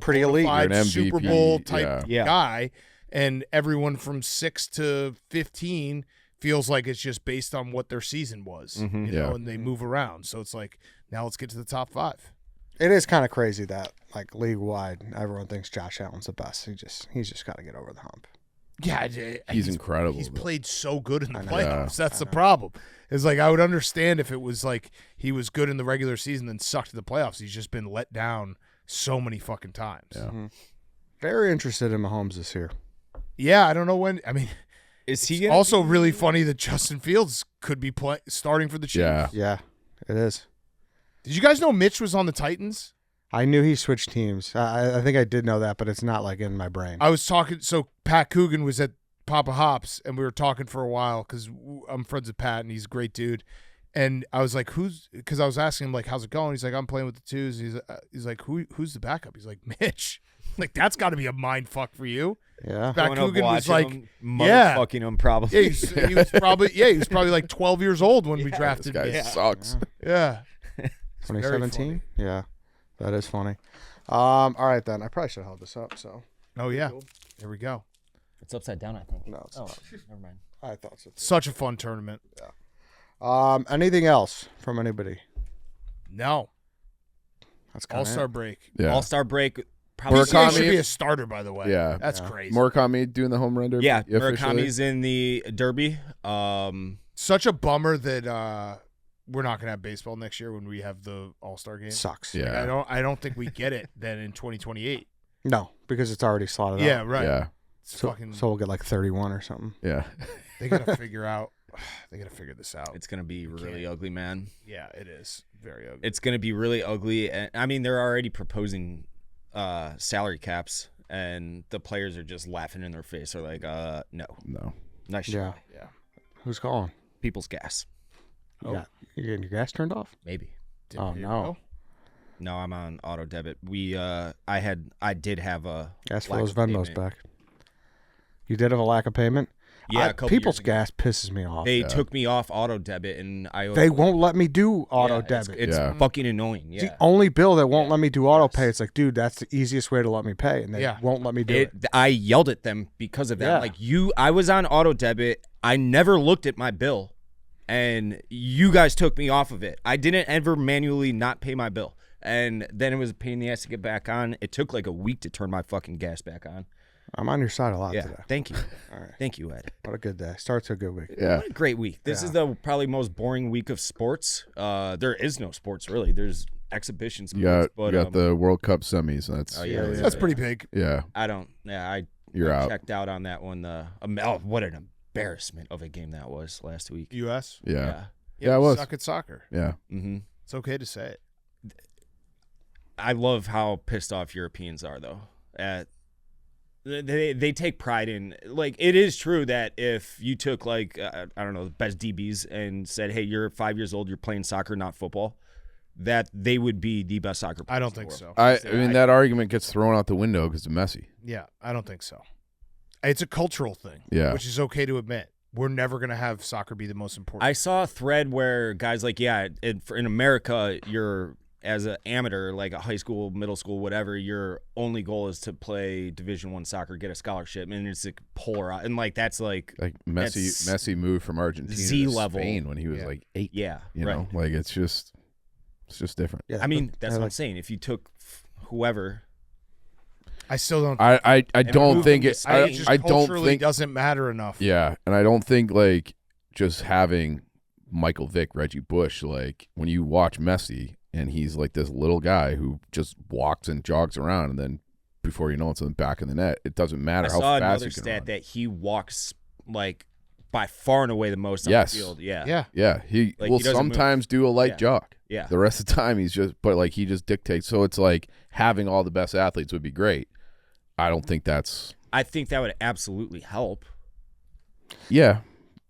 A: pretty elite.
C: You're an MVP,
D: Super Bowl type
B: Yeah.
D: guy, and everyone from 6 to 15 feels like it's just based on what their season was, and they move around. So it's like now let's get to the top 5.
A: It is kind of crazy that like league wide, everyone thinks Josh Allen's the best. He's just got to get over the hump.
D: Yeah,
C: he's incredible.
D: He's played so good in the
A: know.
D: playoffs. That's the problem. It's like I would understand if it was like he was good in the regular season then sucked at the playoffs. He's just been let down so many fucking times.
C: Yeah.
A: Very interested in Mahomes this year.
D: Yeah, I don't know when. I mean,
B: Is he
D: it's
B: gonna
D: also really funny that Justin Fields could be starting for the Chiefs.
C: Yeah.
A: Yeah, it is.
D: Did you guys know Mitch was on the Titans?
A: I knew he switched teams. I think I did know that, but it's not like in my brain.
D: I was talking. So Pat Coogan was at Papa Hops, and we were talking for a while because I'm friends with Pat, and he's a great dude. And I was like, because I was asking him, like, how's it going? He's like, I'm playing with the twos. He's like, who's the backup? He's like, Mitch. Like, that's got to be a mind fuck for you.
A: Yeah.
D: Pat
B: Going up
D: Coogan was
B: watching
D: like,
B: him, motherfucking him probably.
D: Yeah, he was probably like 12 years old when we
C: This
D: drafted
C: guy
D: him.
C: sucks.
D: Yeah.
A: 2017? Yeah. That is funny. All right, then. I probably should have held this up. So.
D: Oh, yeah. There we go.
B: It's upside down, I think.
A: No, it's
B: Oh,
A: not.
B: never mind.
A: I thought so.
D: Such a fun tournament.
A: Anything else from anybody?
D: No.
A: That's kind
D: All-Star break.
C: Yeah.
B: All-Star break. Probably.
D: PCA should
C: Murakami-
D: be a starter, by the way.
C: Yeah.
D: That's crazy.
C: Murakami doing the home run derby.
B: Yeah,
C: officially?
B: Murakami's in the Derby.
D: Such a bummer that we're not going to have baseball next year when we have the All-Star game.
A: Sucks.
C: Yeah.
D: Like, I don't think we get it then in 2028.
A: No, because it's already slotted
D: Yeah,
A: out.
D: right.
C: Yeah.
D: It's
A: So
D: fucking.
A: we'll get like 31 or something.
C: Yeah.
D: They gotta figure out. They gotta figure this out.
B: It's gonna be really ugly, man.
D: Yeah, it is very ugly.
B: It's gonna be really ugly, and I mean they're already proposing salary caps, and the players are just laughing in their face. They're like, no,
C: No.
B: nice
A: Yeah.
B: try.
D: Yeah.
A: Who's calling?
B: People's gas,
A: You getting your gas turned off?
B: maybe.
A: Oh,
D: Here you
A: no.
D: go.
B: No, I'm on auto debit. I did have a
A: Ask for
B: lack
A: those
B: of
A: Venmos
B: payment.
A: back. You did have a lack of payment?
B: Yeah, a couple
A: People's
B: years ago.
A: gas pisses me off.
B: They took me off auto debit, and I
A: They won't let me do auto
B: yeah,
A: debit.
B: It's
C: Yeah.
B: fucking annoying.
A: It's
B: Yeah.
A: the only bill that won't let me do auto pay. It's like, dude, that's the easiest way to let me pay, and they
D: Yeah.
A: won't let me do it.
B: I yelled at them because of that.
A: Yeah.
B: Like I was on auto debit. I never looked at my bill, and you guys took me off of it. I didn't ever manually not pay my bill, and then it was a pain in the ass to get back on. It took like a week to turn my fucking gas back on.
A: I'm on your side a lot
B: Yeah,
A: today.
B: thank you,
A: All right.
B: thank you, Ed.
A: What a good day. Start to a good week.
C: Yeah.
B: What a great week. This is the probably most boring week of sports. There is no sports really. There's exhibition sports,
C: You got the World Cup semis. That's
B: Oh, yeah.
D: That's pretty big.
C: yeah.
B: I don't. Yeah,
C: You're
B: I
C: out.
B: checked out on that one. What an embarrassment of a game that was last week.
D: U.S.
C: Yeah.
D: Yeah,
C: it
D: we
C: was.
D: suck at soccer.
C: Yeah.
B: Mm-hmm.
D: It's okay to say it.
B: I love how pissed off Europeans are, though. They take pride in, like, it is true that if you took, like, I don't know, the best DBs and said, hey, you're 5 years old, you're playing soccer, not football, that they would be the best soccer players
D: I don't
B: in the
D: think
B: world.
D: so.
C: I mean, that argument gets thrown out the window because of Messi.
D: Yeah, I don't think so. It's a cultural thing,
C: Yeah.
D: which is okay to admit. We're never going to have soccer be the most important.
B: I saw a thread where guys like, in America, you're, as an amateur, like a high school, middle school, whatever, your only goal is to play Division I soccer, get a scholarship, and it's like polar, and like that's like
C: Messi moved from Argentina
B: Z
C: to
B: level.
C: Spain when he was
D: Yeah.
C: like 8.
B: yeah,
C: You
B: right.
C: know, like it's just different.
A: Yeah,
B: I mean, that's what I'm
A: like,
B: saying. If you took whoever,
D: I still don't.
C: I don't think it.
D: I think it just
C: I don't
D: culturally
C: think
D: doesn't matter enough.
C: Yeah, and I don't think like just having Michael Vick, Reggie Bush, like when you watch Messi and he's like this little guy who just walks and jogs around, and then before you know it's in the back of the net. It doesn't matter
B: I
C: how
B: saw
C: fast
B: another
C: you can
B: stat
C: run.
B: that he walks like by far and away the most on
C: Yes.
B: the field. Yeah.
D: Yeah.
C: Yeah, he
B: Like,
C: will
B: he doesn't
C: sometimes do a light
B: Yeah.
C: jog.
B: Yeah.
C: The rest of the time he's just, but like he just dictates. So it's like having all the best athletes would be great. I don't think that's.
B: I think that would absolutely help.
C: Yeah.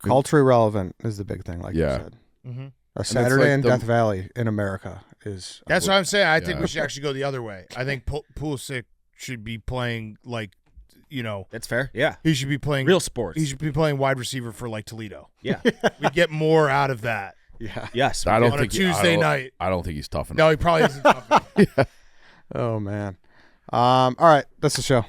A: Culturally relevant is the big thing, like
C: Yeah.
A: you said.
D: Mm-hmm.
A: A Saturday
C: like
A: in
C: the-
A: Death Valley in America is.
D: That's what I'm saying. I think
C: Yeah.
D: we should actually go the other way. I think Pulisic should be playing like,
B: That's fair. Yeah.
D: he should be playing
B: Real sports.
D: He should be playing wide receiver for like Toledo.
B: Yeah.
D: We get more out of that.
A: Yeah.
B: Yes.
C: I don't
D: On a
C: think
D: Tuesday night.
C: I don't think he's tough enough.
D: No, he probably isn't. Tough.
A: Oh man. All right, that's the show.